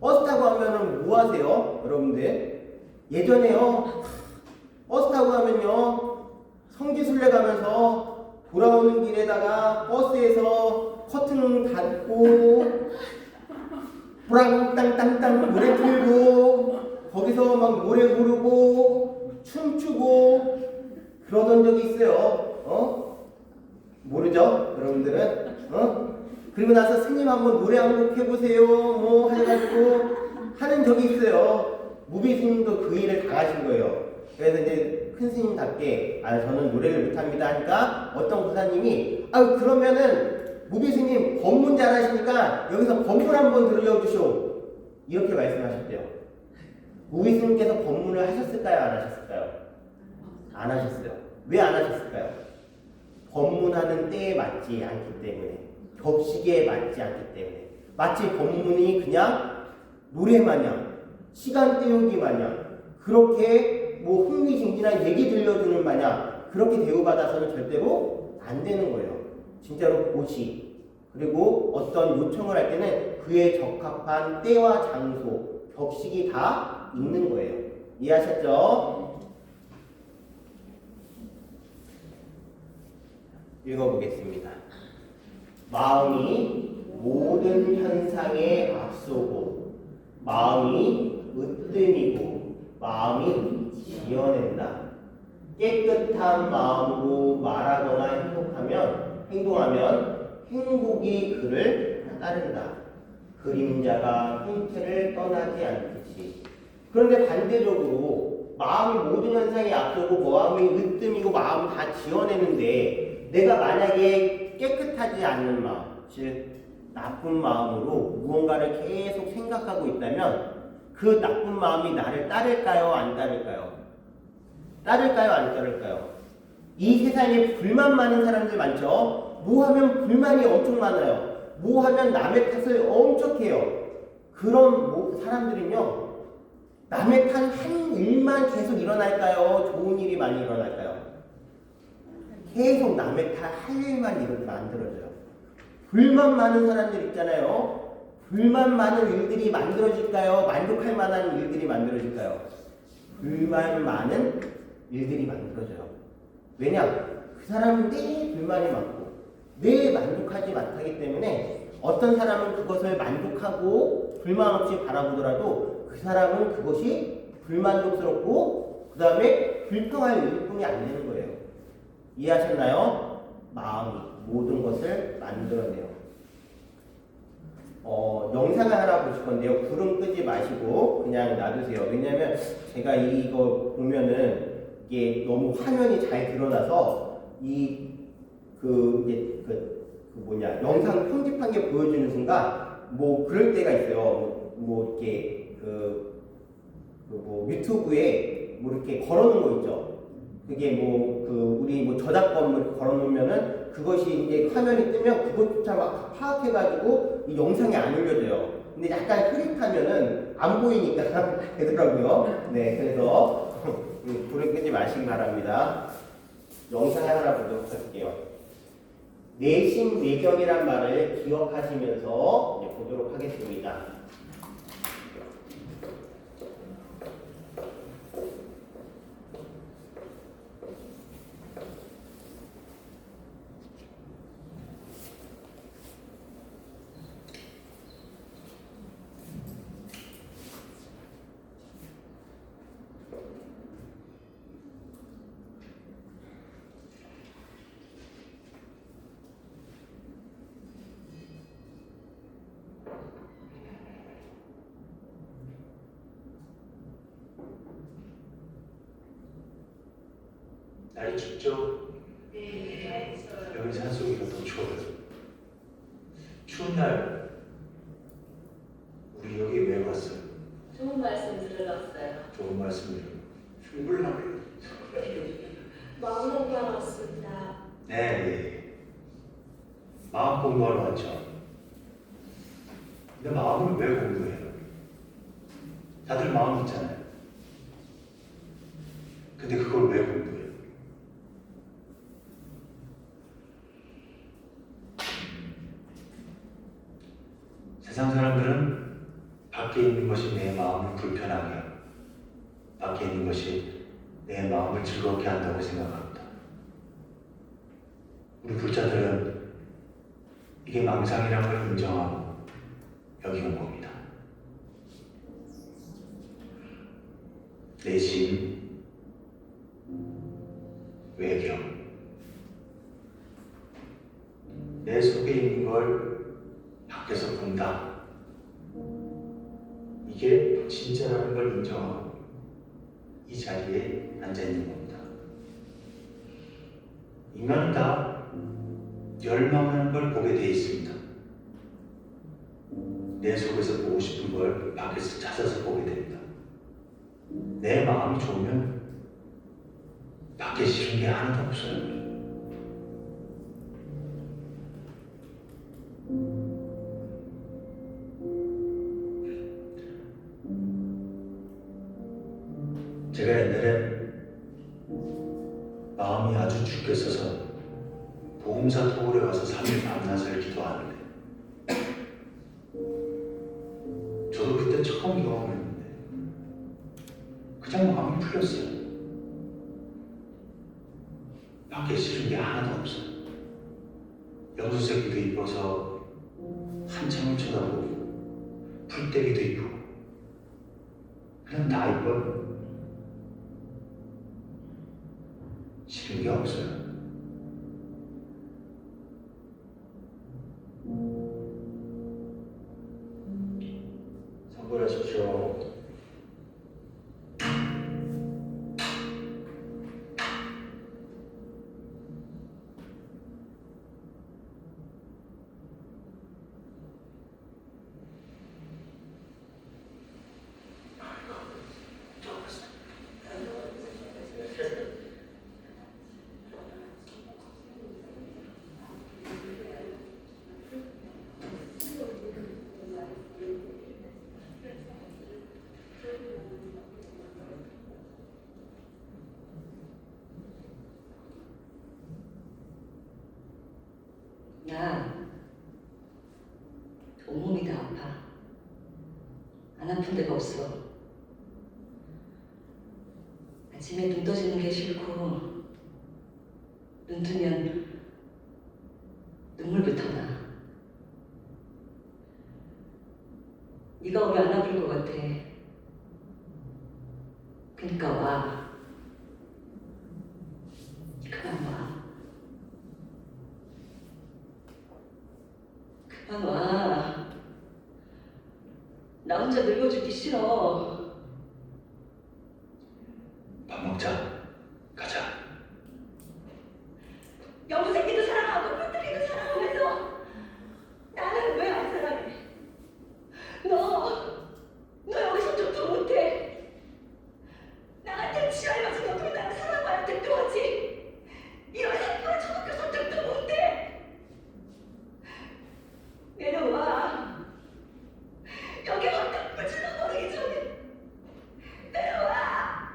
버스 타고 가면은 뭐 하세요? 여러분들. 예전에요. 버스 타고 가면요. 성지순례 가면서 돌아오는 길에다가 버스에서 커튼 닫고 뿌랑땅땅땅 노래 틀고 거기서 막 노래 부르고 춤추고 그러던 적이 있어요. 모르죠? 여러분들은? 그리고 나서 스님 한번 노래 한 곡 해보세요. 뭐 해가지고 하는 적이 있어요. 무비 스님도 그 일을 당하신 거예요. 그래서 이제 큰 스님답게 저는 노래를 못합니다 하니까 어떤 부사님이 그러면은 무교수님 법문 잘하시니까 여기서 법문 한번 들려주시오. 이렇게 말씀하셨대요. 무교수님께서 법문을 하셨을까요? 안 하셨을까요? 안 하셨어요. 왜 안 하셨을까요? 법문하는 때에 맞지 않기 때문에, 격식에 맞지 않기 때문에, 마치 법문이 그냥 노래 마냥, 시간 때우기 마냥, 그렇게 뭐 흥미진진한 얘기 들려주는 마냥 그렇게 대우받아서는 절대로 안 되는 거예요. 진짜로 고시, 그리고 어떤 요청을 할 때는 그에 적합한 때와 장소, 격식이 다 있는 거예요. 이해하셨죠? 읽어보겠습니다. 마음이 모든 현상에 앞서고 마음이 으뜸이고 마음이 지어낸다. 깨끗한 마음으로 말하거나 행동하면 행복이 그를 따른다. 그림자가 형태를 떠나지 않듯이. 그런데 반대적으로 마음이 모든 현상에 앞서고 마음이 으뜸이고 마음을 다 지어내는데 내가 만약에 깨끗하지 않는 마음, 즉 나쁜 마음으로 무언가를 계속 생각하고 있다면 그 나쁜 마음이 나를 따를까요? 안 따를까요? 따를까요? 안 따를까요? 이 세상에 불만 많은 사람들 많죠? 뭐 하면 불만이 엄청 많아요. 뭐 하면 남의 탓을 엄청 해요. 그런 사람들은요, 남의 탓 한 일만 계속 일어날까요? 좋은 일이 많이 일어날까요? 계속 남의 탓 할 일만 만들어져요. 불만 많은 사람들 있잖아요. 불만 많은 일들이 만들어질까요? 만족할 만한 일들이 만들어질까요? 불만 많은 일들이 만들어져요. 왜냐? 그 사람은 내 불만이 많고 내 만족하지 못하기 때문에 어떤 사람은 그것을 만족하고 불만 없이 바라보더라도 그 사람은 그것이 불만족스럽고 그 다음에 불평할 일뿐이 안 되는 거예요. 이해하셨나요? 마음이 모든 것을 만들어내요. 영상을 하나 보실 건데요. 불은 끄지 마시고 그냥 놔두세요. 왜냐면 제가 이거 보면은 이게 너무 화면이 잘 드러나서 영상 편집한 게 보여주는 순간 뭐 그럴 때가 있어요. 이렇게 유튜브에 뭐 이렇게 걸어놓은 거 있죠. 그게 우리 저작권 걸어놓으면은 그것이 이제 화면이 뜨면 그것조차 막 파악해가지고 이 영상이 안 올려져요. 근데 약간 흐릿하면은 안 보이니까 되더라고요. 네, 그래서 불을 끄지 마시기 바랍니다. 영상을 하나 보도록 할게요. 내심 외경이란 말을 기억하시면서 보도록 하겠습니다. 날이 춥죠? 여기 산속이가 더 추워요. 추운 날 우리 여기 왜 왔어요? 좋은 말씀 들으러 왔어요. 좋은 말씀을 흉불나고요. 마음 공부하러 왔습니다. 네. 마음 공부하러 왔죠. 근데 마음을 왜 공부해요? 다들 마음 있잖아요. 근데 그걸 왜 공부해요? 세상 사람들은 밖에 있는 것이 내 마음을 불편하게 하고 밖에 있는 것이 내 마음을 즐겁게 한다고 생각합니다. 우리 불자들은 이게 망상이라는 걸 인정하고 여기 온 겁니다. 내심, 외경, 내 속에 있는 걸 밖에서 본다. 이게 진짜라는 걸 인정하고 이 자리에 앉아 있는 겁니다. 인간은 다 열망하는 걸 보게 돼 있습니다. 내 속에서 보고 싶은 걸 밖에서 찾아서 보게 됩니다. 내 마음이 좋으면 밖에 싫은 게 하나도 없어요. 제가 옛날에 마음이 아주 죽겠어서 보험사 토굴에 와서 3일 밤낮을 기도하는데 저도 그때 처음 경험했는데 그냥 마음이 풀렸어요. 밖에 싫은 게 하나도 없어요. 염소새끼도 이뻐서 한참을 쳐다보고 풀떼기도 이쁘고 그냥 다 이뻐요. 싫은 게 없어요. 선물하십시오. 나 온몸이 다 아파. 안 아픈 데가 없어. 아침에 눈 떠지는 게 싫고 눈 뜨면 눈물부터 나. 네가 오면 안 아플 것 같아. 그러니까 와. 그만 와. 그만 와. 나 혼자 늙어 죽기 싫어. 밥 먹자. 가자. 염소새끼도 사랑하고 뿔뜨기도 사랑하면서 나는 왜 안 사랑해? 너 여기서 좀더 못해. 나 같은 지랄 맞은 놈들이 나를 사랑하는 듯도 하지. 이런 새끼가 초등학교 선택도 못해. 내려와. 여기 확 불질러 버리기 전에 내려와.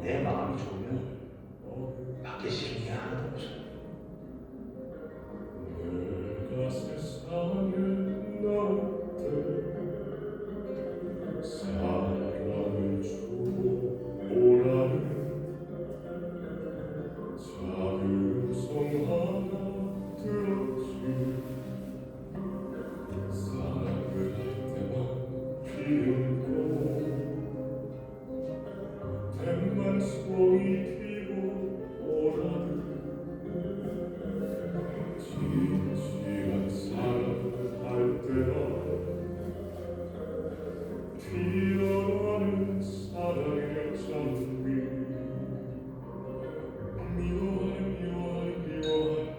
내 마음이 좋으면 밖에 싫은 게 하나도 없어요. 내가 세상에 나올 때 사랑을 주고 오라는 작은 송 하나 들었지. 사랑을 할 때만 피운 꽃 백만송이 피고 오라는 진실한 사랑할 때만 피어나는 사랑의 장미. 미워한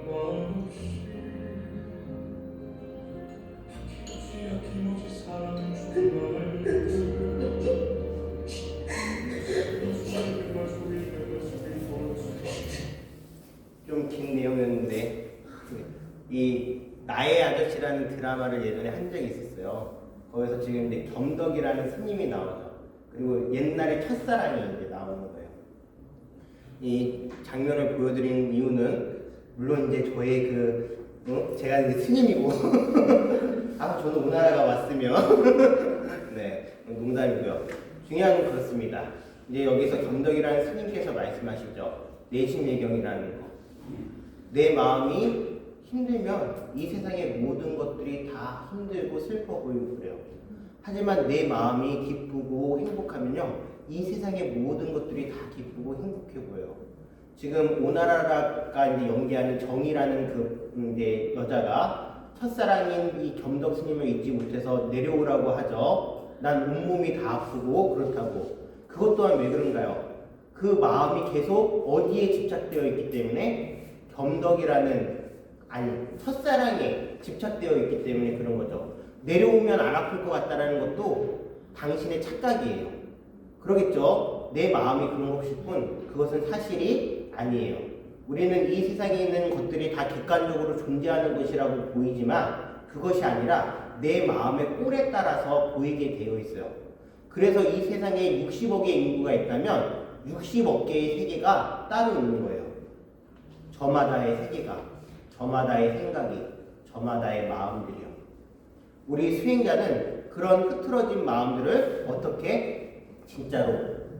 마음 없이 아낌없이 사랑을 주는 날 좀 긴 내용이었는데 이 나의 아저씨라는 드라마를 예전에 한 적이 있었어요. 거기서 지금 이제 겸덕이라는 스님이 나오죠. 그리고 옛날에 첫사랑이 이제 나오는 거예요. 이 장면을 보여드린 이유는 물론 이제 저의 제가 이제 스님이고 아 저는 오나라가 왔으면 네 농담이고요. 중요한 건 그렇습니다. 이제 여기서 겸덕이라는 스님께서 말씀하시죠. 내심예경이라는 거. 내 마음이 힘들면 이 세상의 모든 것들이 다 힘들고 슬퍼 보이고 그래요. 하지만 내 마음이 기쁘고 행복하면요, 이 세상의 모든 것들이 다 기쁘고 행복해 보여요. 지금 오나라가 이제 연기하는 정이라는 이제 여자가 첫사랑인 이 겸덕 스님을 잊지 못해서 내려오라고 하죠. 난 온몸이 다 아프고 그렇다고. 그것 또한 왜 그런가요? 그 마음이 계속 어디에 집착되어 있기 때문에 겸덕이라는 첫사랑에 집착되어 있기 때문에 그런 거죠. 내려오면 안 아플 것 같다라는 것도 당신의 착각이에요. 그러겠죠? 내 마음이 그런 것일 뿐 그것은 사실이 아니에요. 우리는 이 세상에 있는 것들이 다 객관적으로 존재하는 것이라고 보이지만 그것이 아니라 내 마음의 꼴에 따라서 보이게 되어 있어요. 그래서 이 세상에 60억의 인구가 있다면 60억 개의 세계가 따로 있는 거예요. 저마다의 세계가, 저마다의 생각이, 저마다의 마음들이요. 우리 수행자는 그런 흐트러진 마음들을 어떻게 진짜로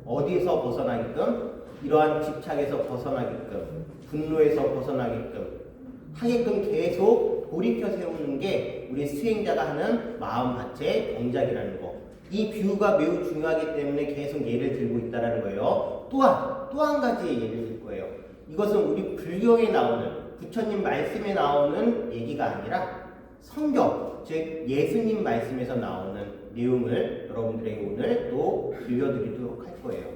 어디서 벗어나게끔, 이러한 집착에서 벗어나게끔, 분노에서 벗어나게끔 하게끔 계속 돌이켜 세우는 게 우리 수행자가 하는 마음밭의 동작이라는 거. 이 비유가 매우 중요하기 때문에 계속 예를 들고 있다는 거예요. 또한 또 한 가지의 예를 들 거예요. 이것은 우리 불교에 나오는, 부처님 말씀에 나오는 얘기가 아니라 성경, 즉 예수님 말씀에서 나오는 내용을 여러분들에게 오늘 또 들려드리도록 할 거예요.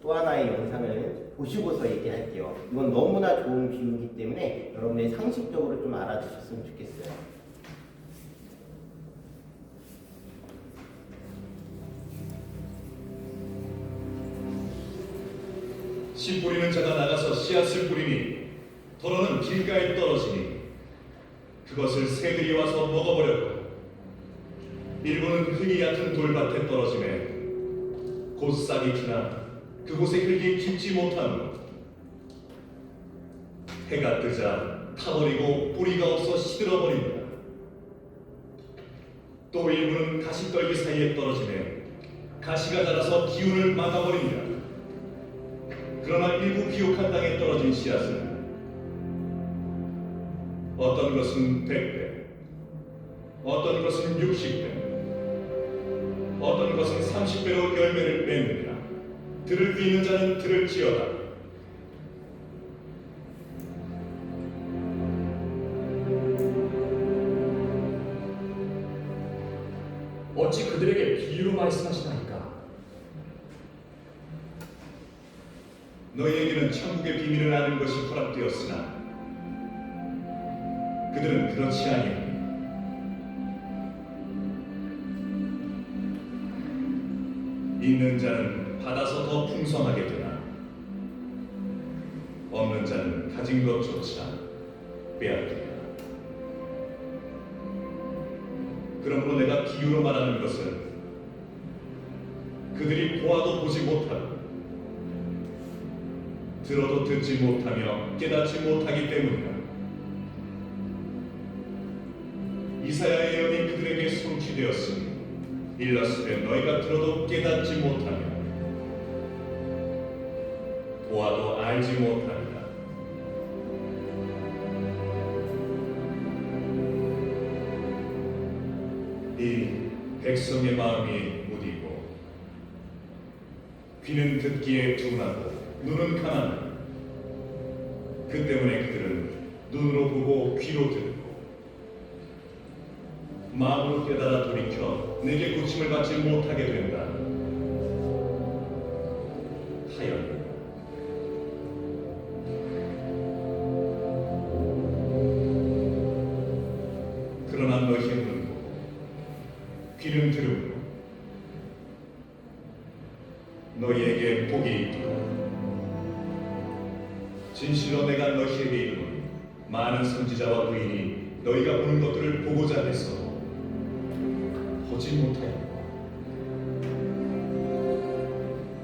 또 하나의 영상을 보시고서 얘기할게요. 이건 너무나 좋은 비유이기 때문에 여러분들이 상식적으로 좀 알아주셨으면 좋겠어요. 씨 뿌리는 자가 나가서 씨앗을 뿌리니 더러는 길가에 떨어지니 그것을 새들이 와서 먹어버렸고 일부는 흙이 얕은 돌밭에 떨어지매 곧 싹이 트나 그곳에 흙이 깊지 못하므로 해가 뜨자 타버리고 뿌리가 없어 시들어버린다. 또 일부는 가시떨기 사이에 떨어지매 가시가 자라서 기운을 막아버린다. 그러나 일부 비옥한 땅에 떨어진 씨앗은 어떤 것은 100배, 어떤 것은 60배, 어떤 것은 30배로 열매를 맺느니라. 들을 귀 있는 자는 들을지어다. 어찌 그들에게 비유로 말씀하시나이까? 너희에게는 천국의 비밀을 아는 것이 허락되었으나 그들은 그렇지 아니하니 있는 자는 받아서 더 풍성하게 되나 없는 자는 가진 것조차 빼앗기리라. 그러므로 내가 비유로 말하는 것은 그들이 보아도 보지 못하고 들어도 듣지 못하며 깨닫지 못하기 때문이다. 이사야의 예언이 그들에게 성취되었으니 일렀으되 너희가 들어도 깨닫지 못하며 보아도 알지 못하리라. 이 백성의 마음이 무디고 귀는 듣기에 둔하고 눈은 가난하니 그 때문에 그들은 눈으로 보고 귀로 듣고 마음으로 깨달아 돌이켜 내게 고침을 받지 못하게 된다 하였느니라. 그러나 너희의 눈은 보고 귀는 들음으로 너희에게 복이 있도다. 진실로 내가 너희에게 이르노니 많은 선지자와 의인이 너희가 보는 것들을 보고자 했어도 보지 못하였고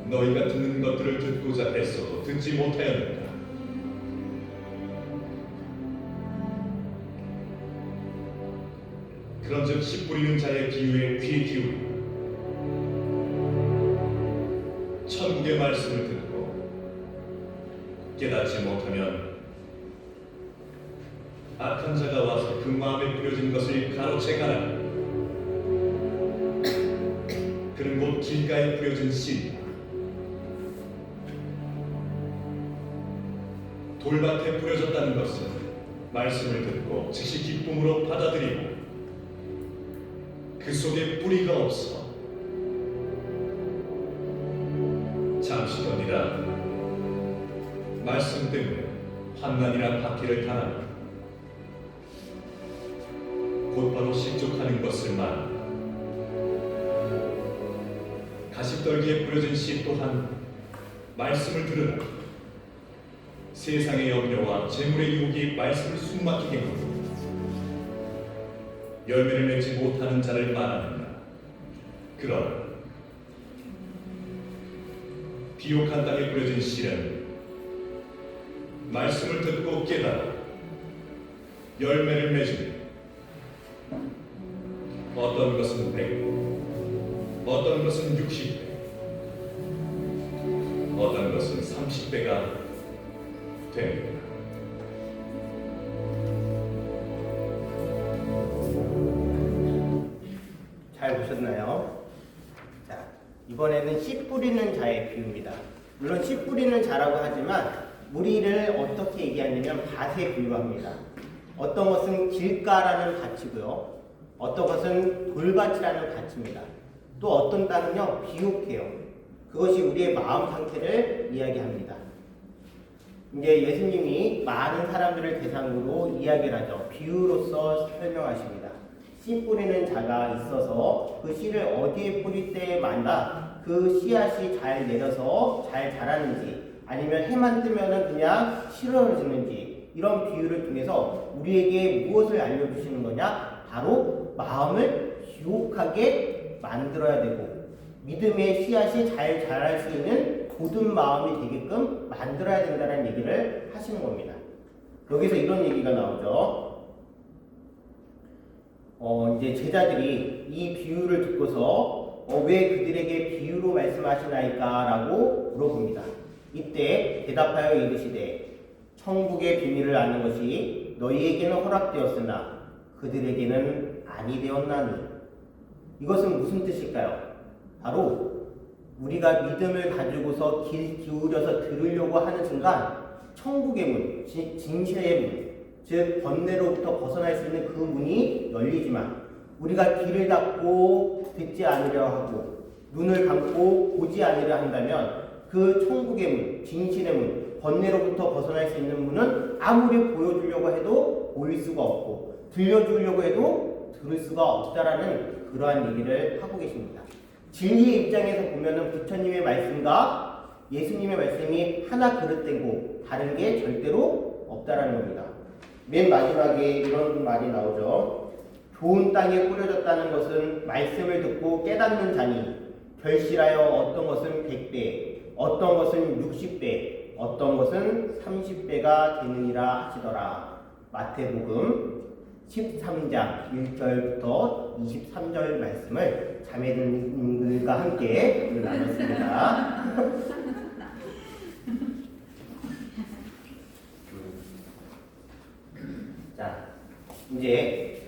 너희가 듣는 것들을 듣고자 했어도 듣지 못하였느니라. 그런즉 씨 뿌리는 자의 비유에 귀 기울이라. 천국의 말씀을 듣고 깨닫지 못하면 악한 자가 와서 그 마음에 뿌려진 것을 가로채 가나 그는 곧 길가에 뿌려진 씨입니다. 돌밭에 뿌려졌다는 것은 말씀을 듣고 즉시 기쁨으로 받아들이고 그 속에 뿌리가 없어 잠시 견디다 말씀 때문에 환난이나 박해를 당하며 곧바로 실족하는 것을 말합니다. 가시떨기에 뿌려진 씨 또한 말씀을 들으라 세상의 염려와 재물의 유혹이 말씀을 숨막히게 하고 열매를 맺지 못하는 자를 말합니다. 그러나 비옥한 땅에 뿌려진 씨는 말씀을 듣고 깨달아 열매를 맺으니 어떤 것은 100, 어떤 것은 60배, 어떤 것은 30배가 됩니다. 잘 보셨나요? 자, 이번에는 씨 뿌리는 자의 비유입니다. 물론 씨 뿌리는 자라고 하지만 우리를 어떻게 얘기하냐면 밭에 비유합니다. 어떤 것은 길가라는 밭이고요. 어떤 것은 돌밭이라는 밭입니다. 또 어떤 땅은요, 비옥해요. 그것이 우리의 마음 상태를 이야기합니다. 이제 예수님이 많은 사람들을 대상으로 이야기를 하죠. 비유로서 설명하십니다. 씨 뿌리는 자가 있어서 그 씨를 어디에 뿌릴 때마다 그 씨앗이 잘 내려서 잘 자라는지 아니면 해만 뜨면은 그냥 시러지는지 이런 비유를 통해서 우리에게 무엇을 알려주시는 거냐? 바로 마음을 비옥하게 만들어야 되고 믿음의 씨앗이 잘 자랄 수 있는 고든 마음이 되게끔 만들어야 된다는 얘기를 하시는 겁니다. 여기서 이런 얘기가 나오죠. 이제 제자들이 이 비유를 듣고서 왜 그들에게 비유로 말씀하시나이까? 라고 물어봅니다. 이때 대답하여 이르시되 천국의 비밀을 아는 것이 너희에게는 허락되었으나 그들에게는 아니 되었나니. 이것은 무슨 뜻일까요? 바로 우리가 믿음을 가지고서 귀 기울여서 들으려고 하는 순간 천국의 문, 진실의 문, 즉 번뇌로부터 벗어날 수 있는 그 문이 열리지만 우리가 귀를 닫고 듣지 않으려 하고 눈을 감고 보지 않으려 한다면 그 천국의 문, 진실의 문, 번뇌로부터 벗어날 수 있는 문은 아무리 보여주려고 해도 보일 수가 없고 들려주려고 해도 들을 수가 없다라는 그러한 얘기를 하고 계십니다. 진리의 입장에서 보면은 부처님의 말씀과 예수님의 말씀이 하나 그릇되고 다른 게 절대로 없다라는 겁니다. 맨 마지막에 이런 말이 나오죠. 좋은 땅에 뿌려졌다는 것은 말씀을 듣고 깨닫는 자니 결실하여 어떤 것은 100배, 어떤 것은 60배, 어떤 것은 30배가 되느니라 하시더라. 마태복음 13장 1절부터 23절 말씀을 자매들과 함께 오늘 나눴습니다. 자, 이제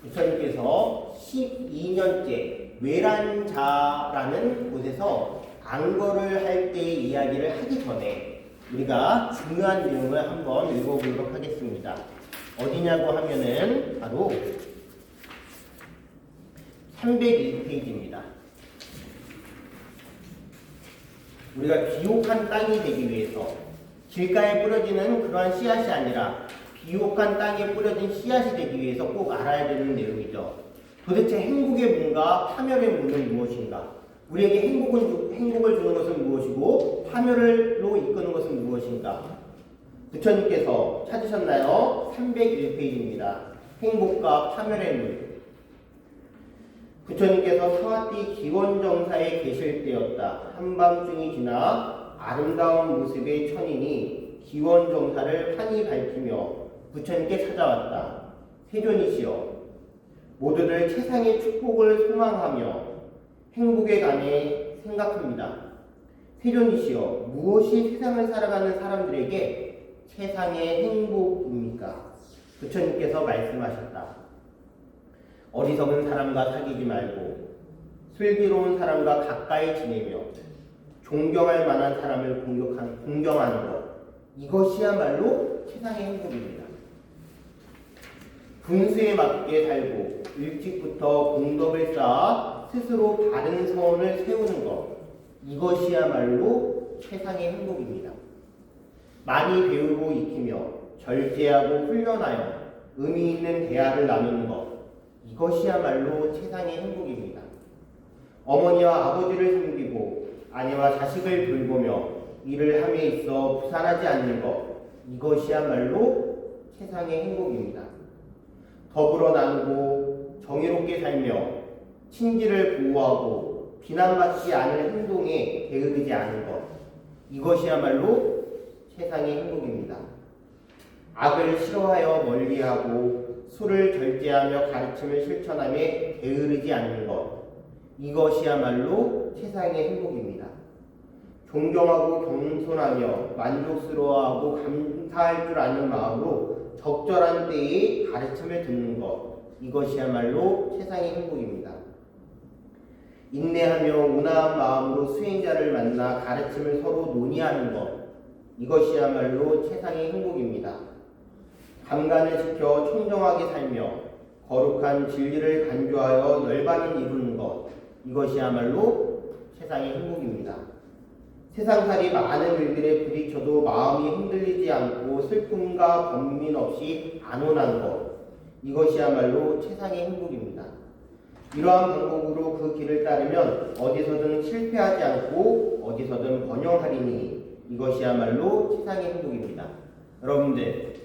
부처님께서 12년째 외란자라는 곳에서 안거를 할 때 이야기를 하기 전에 우리가 중요한 내용을 한번 읽어보도록 하겠습니다. 어디냐고 하면은 바로 301페이지입니다. 우리가 비옥한 땅이 되기 위해서 길가에 뿌려지는 그러한 씨앗이 아니라 비옥한 땅에 뿌려진 씨앗이 되기 위해서 꼭 알아야 되는 내용이죠. 도대체 행복의 문과 파멸의 문은 무엇인가? 우리에게 행복을 주는 것은 무엇이고 파멸로 이끄는 것은 무엇인가? 부처님께서 찾으셨나요? 301페이지입니다. 행복과 파멸의 문. 부처님께서 사와띠 기원정사에 계실 때였다. 한밤중이 지나 아름다운 모습의 천인이 기원정사를 환히 밝히며 부처님께 찾아왔다. 세존이시여, 모두들 최상의 축복을 소망하며 행복에 관해 생각합니다. 세존이시여, 무엇이 세상을 살아가는 사람들에게 세상의 행복입니까? 부처님께서 말씀하셨다. 어리석은 사람과 사귀지 말고 슬기로운 사람과 가까이 지내며 존경할 만한 사람을 공경하는 것, 이것이야말로 세상의 행복입니다. 분수에 맞게 살고 일찍부터 공덕을 쌓아 스스로 바른 선을 세우는 것, 이것이야말로 세상의 행복입니다. 많이 배우고 익히며 절제하고 훈련하여 의미 있는 대화를 나누는 것, 이것이야말로 세상의 행복입니다. 어머니와 아버지를 섬기고 아내와 자식을 돌보며 일을 함에 있어 부산하지 않는 것, 이것이야말로 세상의 행복입니다. 더불어 나누고 정의롭게 살며 친지를 보호하고 비난받지 않을 행동에 게으르지 않은 것, 이것이야말로 세상의 행복입니다. 악을 싫어하여 멀리하고 술을 절제하며 가르침을 실천함에 게으르지 않는 것, 이것이야말로 세상의 행복입니다. 존경하고 겸손하며 만족스러워하고 감사할 줄 아는 마음으로 적절한 때에 가르침을 듣는 것, 이것이야말로 세상의 행복입니다. 인내하며 온화한 마음으로 수행자를 만나 가르침을 서로 논의하는 것, 이것이야말로 세상의 행복입니다. 감간을 지켜 청정하게 살며 거룩한 진리를 간주하여 열반을 이루는 것, 이것이야말로 세상의 행복입니다. 세상살이 많은 일들에 부딪혀도 마음이 흔들리지 않고 슬픔과 번민 없이 안온한 것, 이것이야말로 세상의 행복입니다. 이러한 방법으로 그 길을 따르면 어디서든 실패하지 않고 어디서든 번영하리니 이것이야말로 세상의 행복입니다. 여러분들,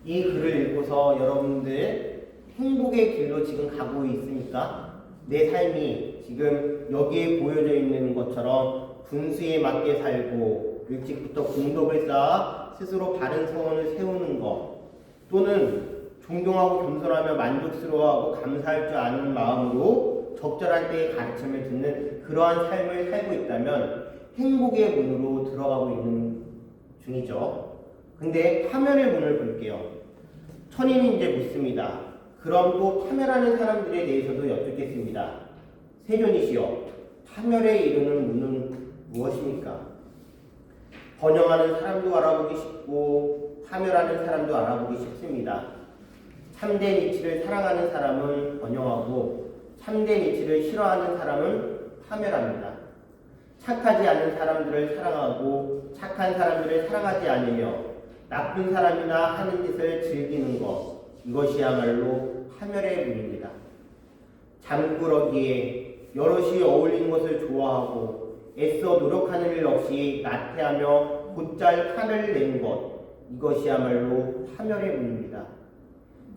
이 글을 읽고서 여러분들 행복의 길로 지금 가고 있습니까? 내 삶이 지금 여기에 보여져 있는 것처럼 분수에 맞게 살고 일찍부터 공덕을 쌓아 스스로 바른 서원을 세우는 것, 또는 존경하고 겸손하며 만족스러워하고 감사할 줄 아는 마음으로 적절한 때에 가르침을 듣는 그러한 삶을 살고 있다면 행복의 문으로 들어가고 있는 중이죠. 근데 파멸의 문을 볼게요. 천인이 이제 묻습니다. 그럼 또 파멸하는 사람들에 대해서도 여쭙겠습니다. 세존이시여, 파멸에 이르는 문은 무엇입니까? 번영하는 사람도 알아보기 쉽고 파멸하는 사람도 알아보기 쉽습니다. 참된 이치를 사랑하는 사람은 번영하고 참된 이치를 싫어하는 사람은 파멸합니다. 착하지 않은 사람들을 사랑하고 착한 사람들을 사랑하지 않으며 나쁜 사람이나 하는 짓을 즐기는 것, 이것이야말로 파멸의 문입니다. 잠꾸러기에 여럿이 어울리는 것을 좋아하고 애써 노력하는 일 없이 나태하며 곧잘 화를 내는 것, 이것이야말로 파멸의 문입니다.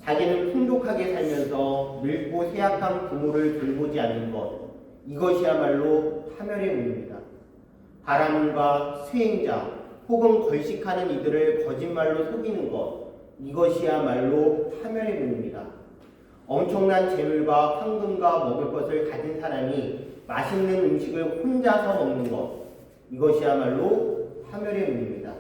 자기는 풍족하게 살면서 늙고 쇠약한 부모를 돌보지 않는 것, 이것이야말로 파멸의 문입니다. 바람과 수행자 혹은 걸식하는 이들을 거짓말로 속이는 것, 이것이야말로 파멸의 문입니다. 엄청난 재물과 황금과 먹을 것을 가진 사람이 맛있는 음식을 혼자서 먹는 것, 이것이야말로 파멸의 문입니다.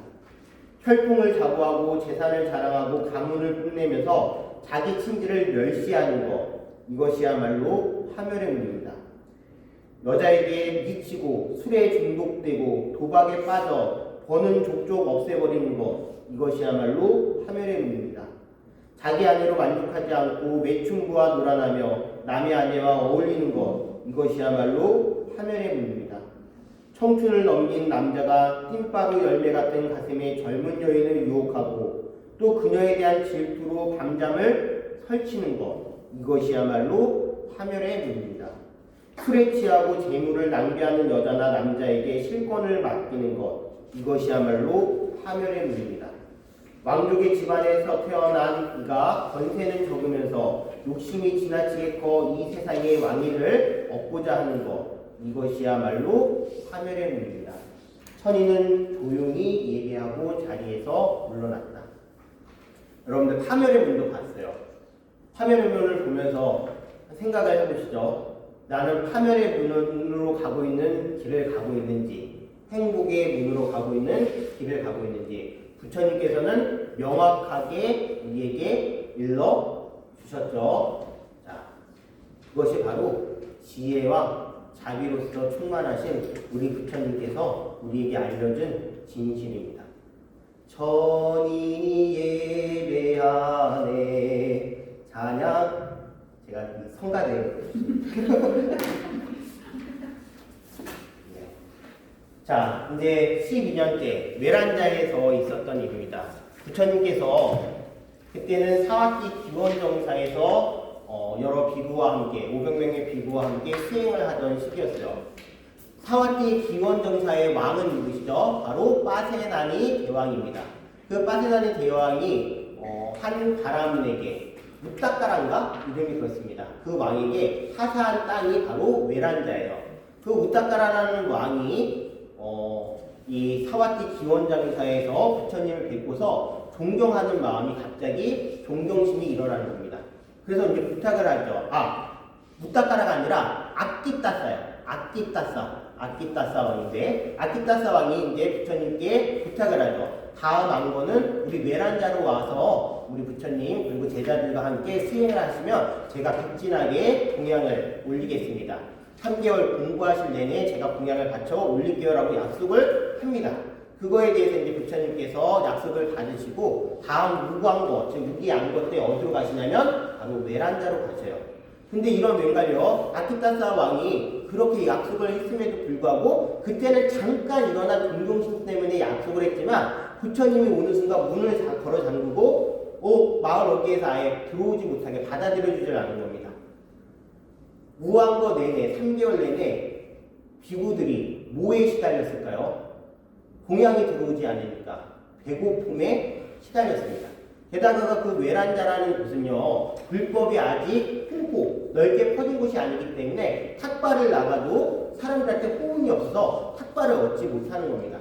혈통을 자부하고 재산을 자랑하고 가문을 뽐내면서 자기 친지를 멸시하는 것, 이것이야말로 파멸의 문입니다. 여자에게 미치고 술에 중독되고 도박에 빠져 버는 족족 없애버리는 것, 이것이야말로 파멸의 문입니다. 자기 아내로 만족하지 않고 매춘부와 놀아나며 남의 아내와 어울리는 것, 이것이야말로 파멸의 문입니다. 청춘을 넘긴 남자가 띵바루 열매 같은 가슴에 젊은 여인을 유혹하고 또 그녀에 대한 질투로 밤잠을 설치는 것, 이것이야말로 파멸의 문입니다. 술에 취하고 재물을 낭비하는 여자나 남자에게 실권을 맡기는 것, 이것이야말로 파멸의 문입니다. 왕족의 집안에서 태어난 이가 권세는 적으면서 욕심이 지나치게 커 이 세상의 왕위를 얻고자 하는 것, 이것이야말로 파멸의 문입니다. 천인은 조용히 예배하고 자리에서 물러났다. 여러분들 파멸의 문도 봤어요. 파멸의 문을 보면서 생각을 해보시죠. 나는 파멸의 문으로 가고 있는 길을 가고 있는지 행복의 문으로 가고 있는 길을 가고 있는지 부처님께서는 명확하게 우리에게 일러 주셨죠. 자, 그것이 바로 지혜와 자비로서 충만하신 우리 부처님께서 우리에게 알려준 진실입니다. 천인이 예배하네 찬양. 제가 성가대요. 자, 이제 12년째 외란자에서 있었던 일입니다. 부처님께서 그때는 사학기 기원정사에서 여러 비구와 함께 500명의 비구와 함께 수행을 하던 시기였어요. 사학기 기원정사의 왕은 누구시죠? 바로 빠세나니 대왕입니다. 그 빠세나니 대왕이 한 바라민에게 우따까란가 이름이 그렇습니다. 그 왕에게 하사한 땅이 바로 외란자예요. 그 우따까라라는 왕이 이 사와티 기원장사에서 부처님을 뵙고서 존경하는 마음이 갑자기 존경심이 일어나는 겁니다. 그래서 이제 부탁을 하죠. 우따까라가 아니라 아끼따사요. 아끼따사 왕인데 아끼따사 왕이 이제 부처님께 부탁을 하죠. 다음 안건은 우리 외란자로 와서 우리 부처님 그리고 제자들과 함께 수행을 하시면 제가 극진하게 공양을 올리겠습니다. 3개월 공부하실 내내 제가 공양을 바쳐 올릴게요라고 약속을 합니다. 그거에 대해서 이제 부처님께서 약속을 받으시고 다음 무광거, 즉 무기양거 때 어디로 가시냐면 바로 외란자로 가셔요. 근데 이런 웬걸요? 아키타사 왕이 그렇게 약속을 했음에도 불구하고 그때는 잠깐 일어난 존경심 때문에 약속을 했지만 부처님이 오는 순간 문을 다 걸어 잠그고 마을 어귀에서 아예 들어오지 못하게 받아들여주질 않은 겁니다. 무한거 내내 3개월 내내 비구들이 뭐에 시달렸을까요? 공양이 들어오지 않으니까 배고픔에 시달렸습니다. 게다가 그 외란자라는 곳은요 불법이 아직 크고 넓게 퍼진 곳이 아니기 때문에 탁발을 나가도 사람들한테 호응이 없어서 탁발을 얻지 못하는 겁니다.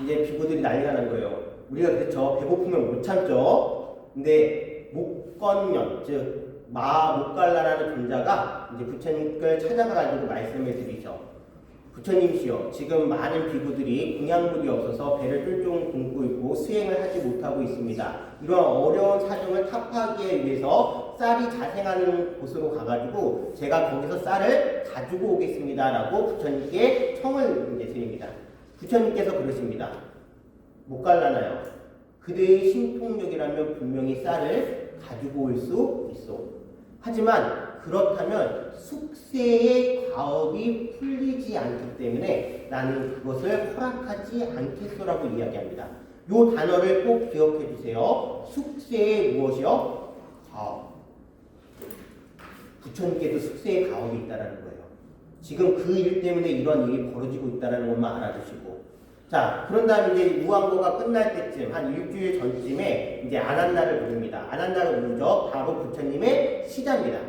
이제 비구들이 난리가 난 거예요. 우리가 그렇죠. 배고프면 못 참죠. 근데 목건년 즉 목갈라라는 존자가 이제 부처님을 찾아가가지고 말씀을 드리죠. 부처님이시여, 지금 많은 비구들이 공양물이 없어서 배를 쫄쫄 굶고 있고 수행을 하지 못하고 있습니다. 이런 어려운 사정을 타파하기 위해서 쌀이 자생하는 곳으로 가가지고 제가 거기서 쌀을 가지고 오겠습니다라고 부처님께 청을 이제 드립니다. 부처님께서 그러십니다. 못 갈라나요? 그대의 신통력이라면 분명히 쌀을 가지고 올 수 있어. 하지만 그렇다면 숙세의 과업이 풀리지 않기 때문에 나는 그것을 허락하지 않겠소라고 이야기합니다. 이 단어를 꼭 기억해 주세요. 숙세의 무엇이요? 과업. 부처님께도 숙세의 과업이 있다는 거예요. 지금 그 일 때문에 이런 일이 벌어지고 있다는 것만 알아두시고. 자, 그런 다음에 이제 무한거가 끝날 때쯤, 한 일주일 전쯤에 이제 아난다를 부릅니다. 아난다를 부르죠. 바로 부처님의 시자입니다.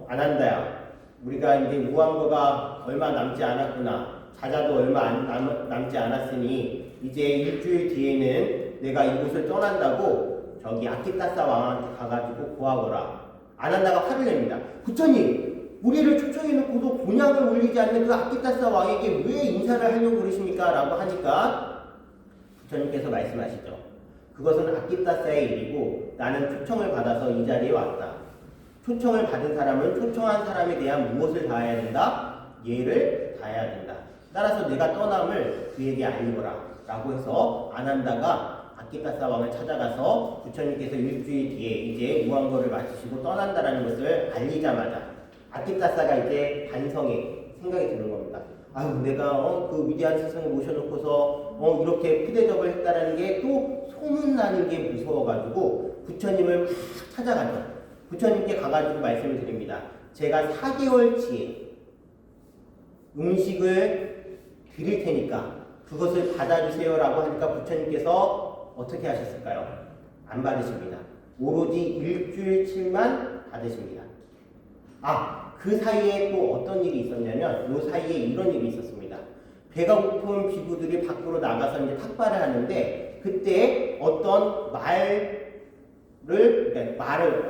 아난다야. 우리가 이제 무한거가 얼마 남지 않았구나. 자자도 얼마 남지 않았으니, 이제 일주일 뒤에는 내가 이곳을 떠난다고 저기 아키타사 왕한테 가가지고 고하거라. 아난다가 화를 냅니다. 부처님! 우리를 초청해놓고도 공양을 올리지 않는 그 아키타사 왕에게 왜 인사를 하려고 그러십니까? 라고 하니까 부처님께서 말씀하시죠. 그것은 아키타사의 일이고 나는 초청을 받아서 이 자리에 왔다. 초청을 받은 사람은 초청한 사람에 대한 무엇을 다해야 된다? 예를 다해야 된다. 따라서 내가 떠남을 그에게 알리거라. 라고 해서 아난다가 아키타사 왕을 찾아가서 부처님께서 일주일 뒤에 이제 무한거를 마치시고 떠난다라는 것을 알리자마자 아키타사가 이제 반성에 생각이 드는 겁니다. 내가 그 위대한 스승을 모셔놓고서 이렇게 푸대접을 했다라는 게 또 소문나는 게 무서워가지고 부처님을 찾아가죠. 부처님께 가가지고 말씀을 드립니다. 제가 4개월치의 음식을 드릴 테니까 그것을 받아주세요라고 하니까 부처님께서 어떻게 하셨을까요? 안 받으십니다. 오로지 일주일치만 받으십니다. 그 사이에 또 어떤 일이 있었냐면 이 사이에 이런 일이 있었습니다. 배가 고픈 비구들이 밖으로 나가서 이제 탁발을 하는데 그때 어떤 말을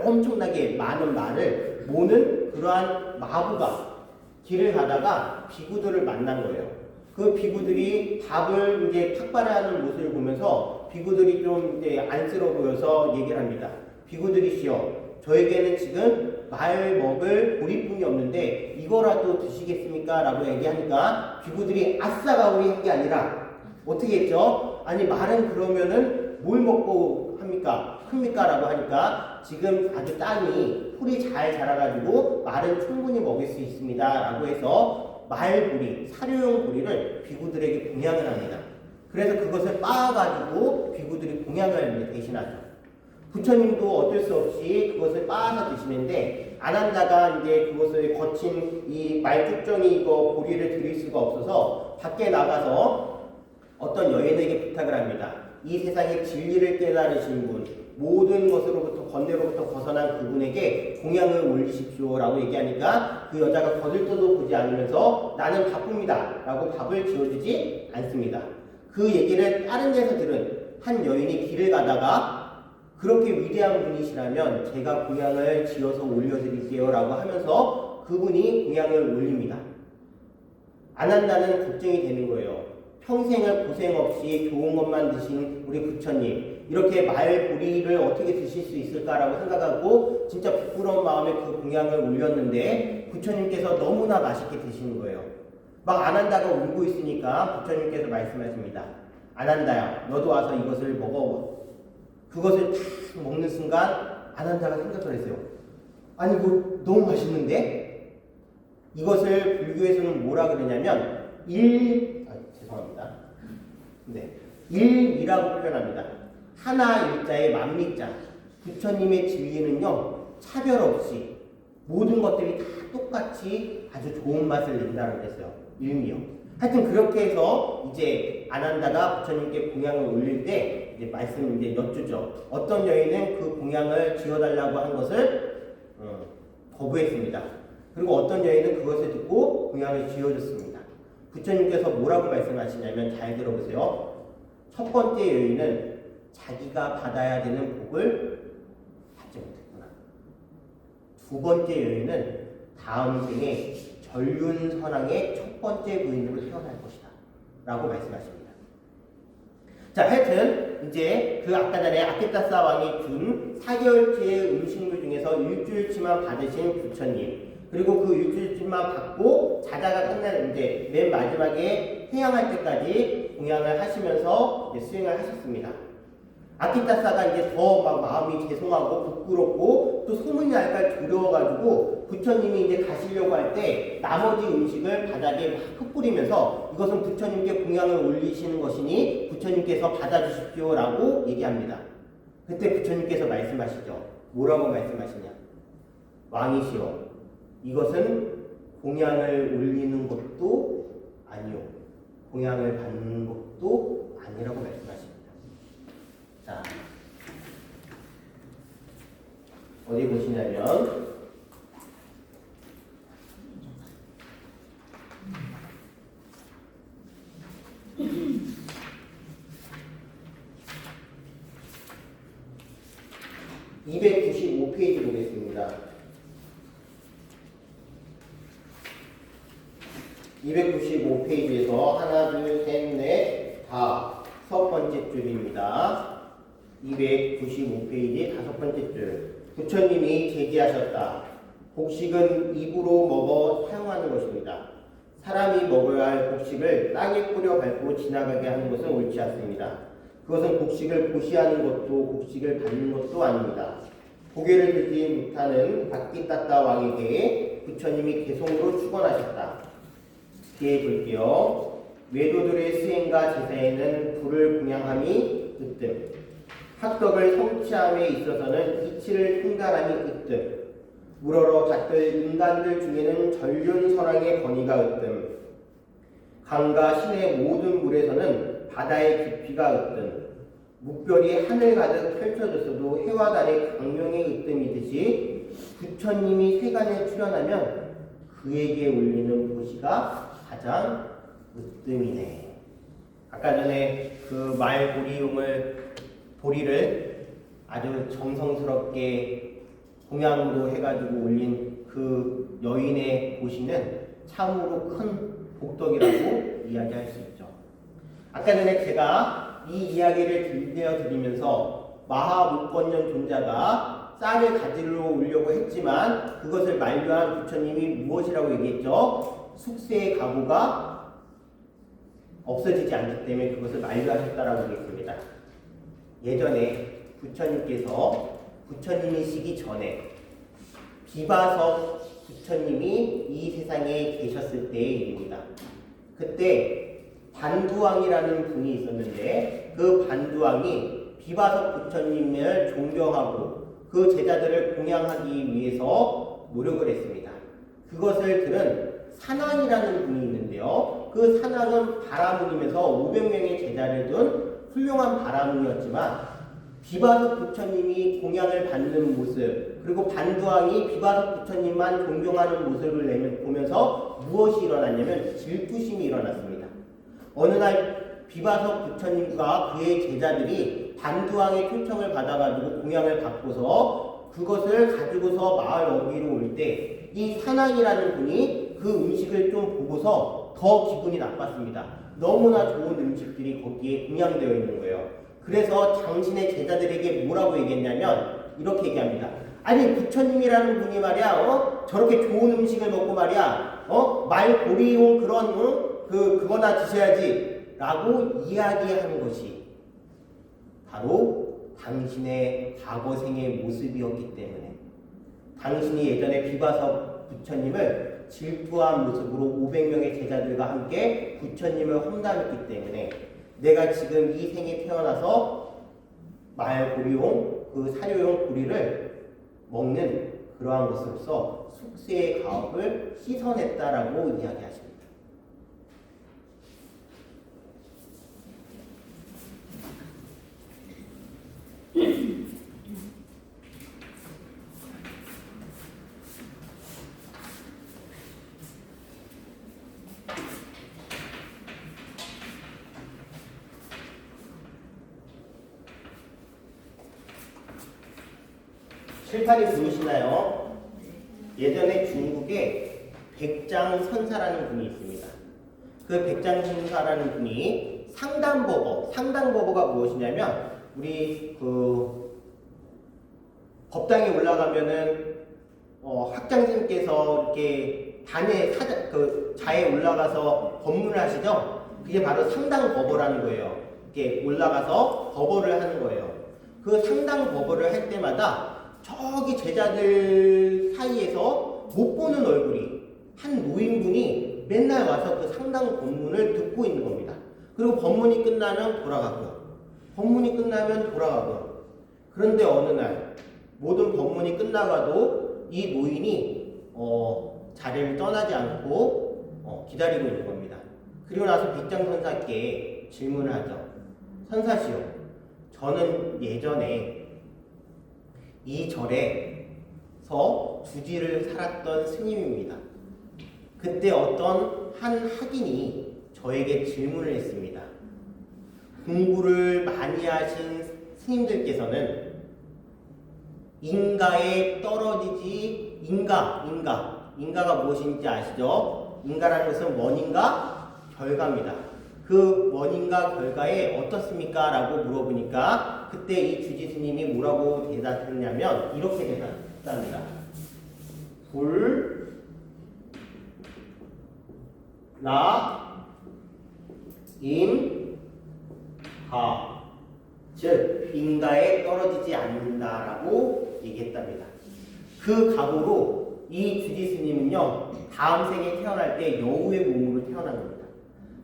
엄청나게 많은 말을 모는 그러한 마부가 길을 가다가 비구들을 만난 거예요. 그 비구들이 밥을 이제 탁발하는 모습을 보면서 비구들이 좀 이제 안쓰러워 보여서 얘기를 합니다. 비구들이시여, 저에게는 지금 말 먹을 보리뿐이 없는데 이거라도 드시겠습니까? 라고 얘기하니까 비구들이 아싸가 우리 한 게 아니라 어떻게 했죠? 아니 말은 그러면은 뭘 먹고 합니까? 큽니까? 라고 하니까 지금 아주 땅이 풀이 잘 자라가지고 말은 충분히 먹일 수 있습니다. 라고 해서 말보리, 사료용 보리를 비구들에게 공양을 합니다. 그래서 그것을 빻아가지고 비구들이 공양을 대신하죠. 부처님도 어쩔 수 없이 그것을 빻아서 드시는데 아난다가 이제 그것을 거친 이 말뚝정이 이거 보리를 드릴 수가 없어서 밖에 나가서 어떤 여인에게 부탁을 합니다. 이 세상의 진리를 깨달으신 분, 모든 것으로부터 번뇌로부터 벗어난 그분에게 공양을 올리십시오 라고 얘기하니까 그 여자가 거들떠도 보지 않으면서 나는 바쁩니다 라고 밥을 지어주지 않습니다. 그 얘기를 다른 데서 들은 한 여인이 길을 가다가 그렇게 위대한 분이시라면 제가 공양을 지어서 올려드릴게요 라고 하면서 그분이 공양을 올립니다. 안 한다는 걱정이 되는 거예요. 평생을 고생 없이 좋은 것만 드신 우리 부처님, 이렇게 말보리를 어떻게 드실 수 있을까라고 생각하고 진짜 부끄러운 마음에 그 공양을 올렸는데 부처님께서 너무나 맛있게 드시는 거예요. 막 안한다가 울고 있으니까 부처님께서 말씀하십니다. 안한다야, 너도 와서 이것을 먹어봐. 그것을 탁 먹는 순간 안한다가 생각을 했어요. 아니 이거 너무 맛있는데? 이것을 불교에서는 뭐라 그러냐면 죄송합니다. 네, 일이라고 표현합니다. 하나 일자의 만미자. 부처님의 진리는요 차별 없이 모든 것들이 다 똑같이 아주 좋은 맛을 낸다고 했어요. 일미요. 하여튼 그렇게 해서 이제 안한다가 부처님께 공양을 올릴 때 이제 말씀 이제 여쭈죠. 어떤 여인은 그 공양을 지어달라고 한 것을 거부했습니다. 그리고 어떤 여인은 그것을 듣고 공양을 지어줬습니다. 부처님께서 뭐라고 말씀하시냐면 잘 들어보세요. 첫 번째 여인은 자기가 받아야 되는 복을 받지 못했구나. 두 번째 여인은 다음 생에 전륜선왕의 첫 번째 부인으로 태어날 것이다 라고 말씀하십니다. 자, 하여튼 이제 그 아까 전에 아키타사 왕이 준 4개월치의 음식물 중에서 일주일치만 받으신 부처님, 그리고 그 일주일치만 받고 자자가 끝나는데 맨 마지막에 해양할 때까지 공양을 하시면서 이제 수행을 하셨습니다. 아키타사가 이제 더 막 마음이 죄송하고 부끄럽고 또 소문이 날까 두려워가지고 부처님이 이제 가시려고 할 때 나머지 음식을 바닥에 막 흩뿌리면서 이것은 부처님께 공양을 올리시는 것이니 부처님께서 받아주십시오 라고 얘기합니다. 그때 부처님께서 말씀하시죠. 뭐라고 말씀하시냐? 왕이시여, 이것은 공양을 올리는 것도 아니요, 공양을 받는 것도 아니라고 말씀하십니다. 자, 어디 보시냐면 295페이지 보겠습니다. 295페이지에서 하나, 둘, 셋, 넷, 다 첫 번째 줄입니다. 295페이지 다섯 번째 줄. 부처님이 제기하셨다. 곡식은 입으로 먹어 사용하는 것입니다. 사람이 먹어야 할 곡식을 땅에 뿌려 밟고 지나가게 하는 것은 옳지 않습니다. 그것은 곡식을 보시하는 것도 곡식을 받는 것도 아닙니다. 고개를 들지 못하는 바키타타 왕에게 부처님이 개송으로 축원하셨다. 뒤에 볼게요. 외도들의 수행과 제사에는 불을 공양함이 으뜸, 학덕을 성취함에 있어서는 이치를 통달함이 으뜸, 우러러 받들 인간들 중에는 전륜선왕의 권위가 으뜸, 강과 신의 모든 물에서는 바다의 깊이가 으뜸, 묵별이 하늘 가득 펼쳐졌어도 해와 달의 강명의 으뜸이듯이 부처님이 세간에 출현하면 그에게 올리는 보시가 가장 으뜸이네. 아까 전에 그 보리를 아주 정성스럽게 공양으로 해가지고 올린 그 여인의 보시는 참으로 큰 복덕이라고 이야기할 수 있죠. 아까 전에 제가 이 이야기를 들려드리면서 마하목건년 존자가 쌀을 가지러 오려고 했지만 그것을 만류한 부처님이 무엇이라고 얘기했죠? 숙세의 가보가 없어지지 않기 때문에 그것을 만류하셨다라고 얘기했습니다. 예전에 부처님께서 부처님이시기 전에 비바섭 부처님이 이 세상에 계셨을 때의 일입니다. 그때 반두왕이라는 분이 있었는데 그 반두왕이 비바섭 부처님을 존경하고 그 제자들을 공양하기 위해서 노력을 했습니다. 그것을 들은 산왕이라는 분이 있는데요. 그 산왕은 바라문이면서 500명의 제자를 둔 훌륭한 바라문이었지만 비바섭 부처님이 공양을 받는 모습 그리고 반두왕이 비바섭 부처님만 존경하는 모습을 보면서 무엇이 일어났냐면 질투심이 일어났습니다. 어느 날 비바섭 부처님과 그의 제자들이 반두왕의 초청을 받아가지고 공양을 받고서 그것을 가지고서 마을 어귀로 올 때 이 산왕이라는 분이 그 음식을 좀 보고서 더 기분이 나빴습니다. 너무나 좋은 음식들이 거기에 공양되어 있는 거예요. 그래서 당신의 제자들에게 뭐라고 얘기했냐면 이렇게 얘기합니다. 아니 부처님이라는 분이 말이야 저렇게 좋은 음식을 먹고 말이야 말 고리용 그런 그거나 드셔야지 라고 이야기하는 것이 바로 당신의 과거생의 모습이었기 때문에 당신이 예전에 비바섭 부처님을 질투한 모습으로 500명의 제자들과 함께 부처님을 험담했기 때문에 내가 지금 이 생에 태어나서 말고리용 그 사료용 고리를 먹는 그러한 것으로서 숙세의 가업을 씻어냈다라고 이야기하십니다. 실판이 보이시나요? 예전에 중국에 백장선사라는 분이 있습니다. 그 백장선사라는 분이 상당법어가 무엇이냐면 우리 그 법당에 올라가면은 학장님께서 이렇게 단에 자에 올라가서 법문을 하시죠? 그게 바로 상당법어라는 거예요. 이렇게 올라가서 법어를 하는 거예요. 그 상당법어를 할 때마다 저기 제자들 사이에서 못 보는 얼굴이 한 노인분이 맨날 와서 그 상당 법문을 듣고 있는 겁니다. 그리고 법문이 끝나면 돌아가고요. 법문이 끝나면 돌아가고요. 그런데 어느 날 모든 법문이 끝나가도 이 노인이 자리를 떠나지 않고 기다리고 있는 겁니다. 그리고 나서 백장선사께 질문을 하죠. 선사시오, 저는 예전에 이 절에서 주지를 살았던 스님입니다. 그때 어떤 한 학인이 저에게 질문을 했습니다. 공부를 많이 하신 스님들께서는 인가에 떨어지지 인가가 무엇인지 아시죠? 인가라는 것은 원인과 결과입니다. 그 원인과 결과에 어떻습니까? 라고 물어보니까 그때 이 주지 스님이 뭐라고 대답했냐면 이렇게 대답합니다. 불, 나, 인, 가. 즉 인가에 떨어지지 않는다라고 얘기했답니다. 그 각오로 이 주지 스님은요 다음 생에 태어날 때 여우의 몸으로 태어난 겁니다.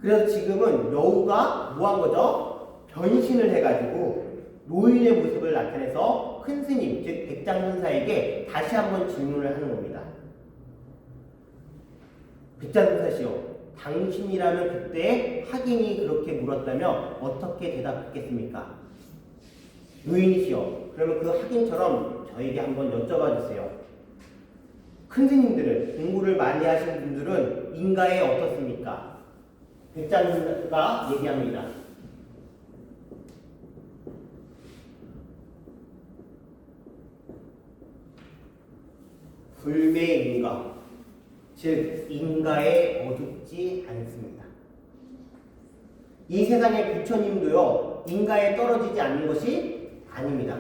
그래서 지금은 여우가 뭐 한 거죠? 변신을 해가지고 노인의 모습을 나타내서 큰 스님, 즉 백장선사에게 다시 한번 질문을 하는 겁니다. 백장선사시오, 당신이라면 그때 학인이 그렇게 물었다면 어떻게 대답했겠습니까? 노인이시여, 그러면 그 학인처럼 저에게 한번 여쭤봐 주세요. 큰 스님들은, 공부를 많이 하신 분들은 인가에 어떻습니까? 백장선사가 얘기합니다. 불매인가, 즉 인가에 어둡지 않습니다. 이 세상의 부처님도요 인가에 떨어지지 않는 것이 아닙니다.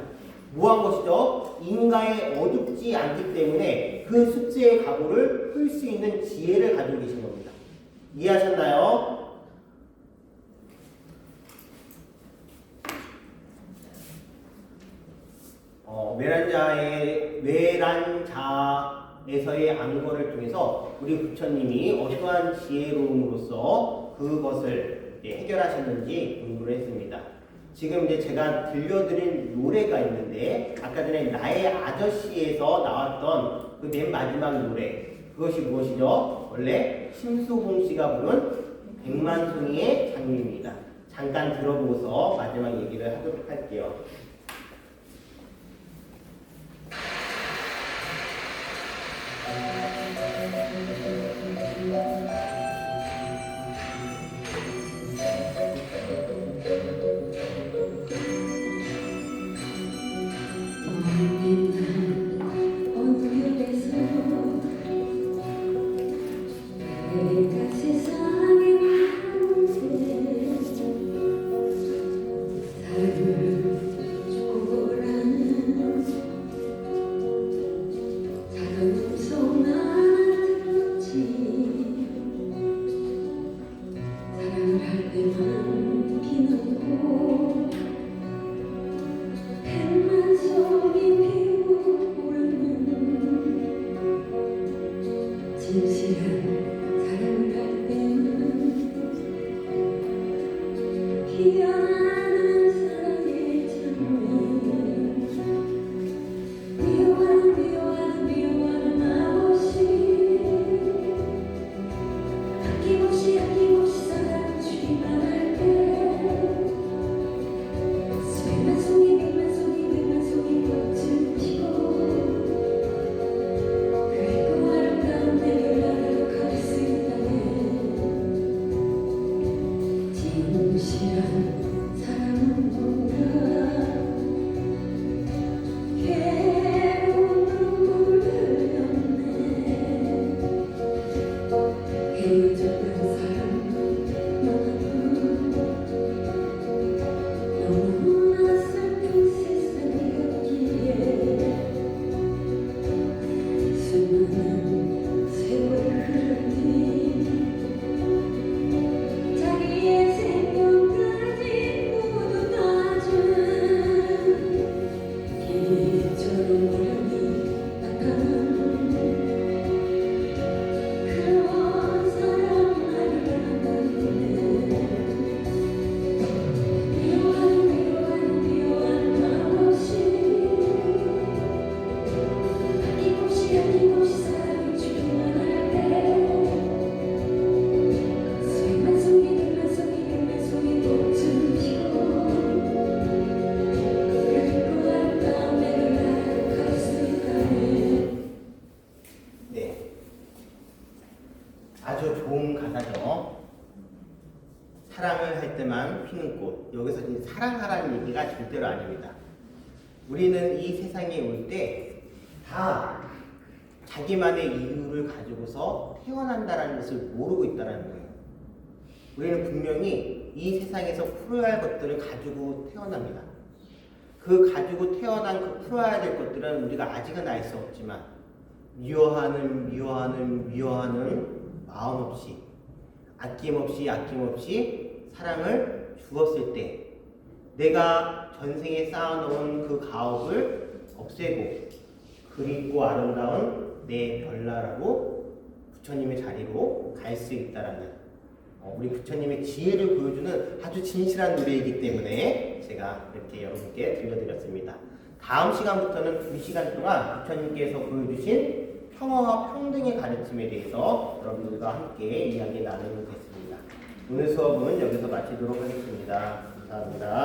뭐한 것이죠? 인가에 어둡지 않기 때문에 그 숫자의 각오를 풀 수 있는 지혜를 가지고 계신 겁니다. 이해하셨나요? 외란자에서의 안거를 통해서 우리 부처님이 어떠한 지혜로움으로써 그것을 해결하셨는지 공부를 했습니다. 지금 이제 제가 들려드린 노래가 있는데 아까 전에 나의 아저씨에서 나왔던 그 맨 마지막 노래 그것이 무엇이죠? 원래 심수봉 씨가 부른 백만송이의 장미입니다. 잠깐 들어보고서 마지막 얘기를 하도록 할게요. 아주 좋은 가사죠. 사랑을 할 때만 피는 꽃. 여기서 지금 사랑하라는 얘기가 절대로 아닙니다. 우리는 이 세상에 올 때 다 자기만의 이유를 가지고서 태어난다는 것을 모르고 있다는 거예요. 우리는 분명히 이 세상에서 풀어야 할 것들을 가지고 태어납니다. 그 가지고 태어난 그 풀어야 될 것들은 우리가 아직은 알 수 없지만 미워하는 마음 없이 아낌없이 사랑을 주었을 때 내가 전생에 쌓아놓은 그 가업을 없애고 그립고 아름다운 내 별나라로 부처님의 자리로 갈 수 있다라는 우리 부처님의 지혜를 보여주는 아주 진실한 노래이기 때문에 제가 이렇게 여러분께 들려드렸습니다. 다음 시간부터는 2시간 동안 부처님께서 보여주신 평화와 평등의 가르침에 대해서 여러분들과 함께 이야기 나누겠습니다. 오늘 수업은 여기서 마치도록 하겠습니다. 감사합니다.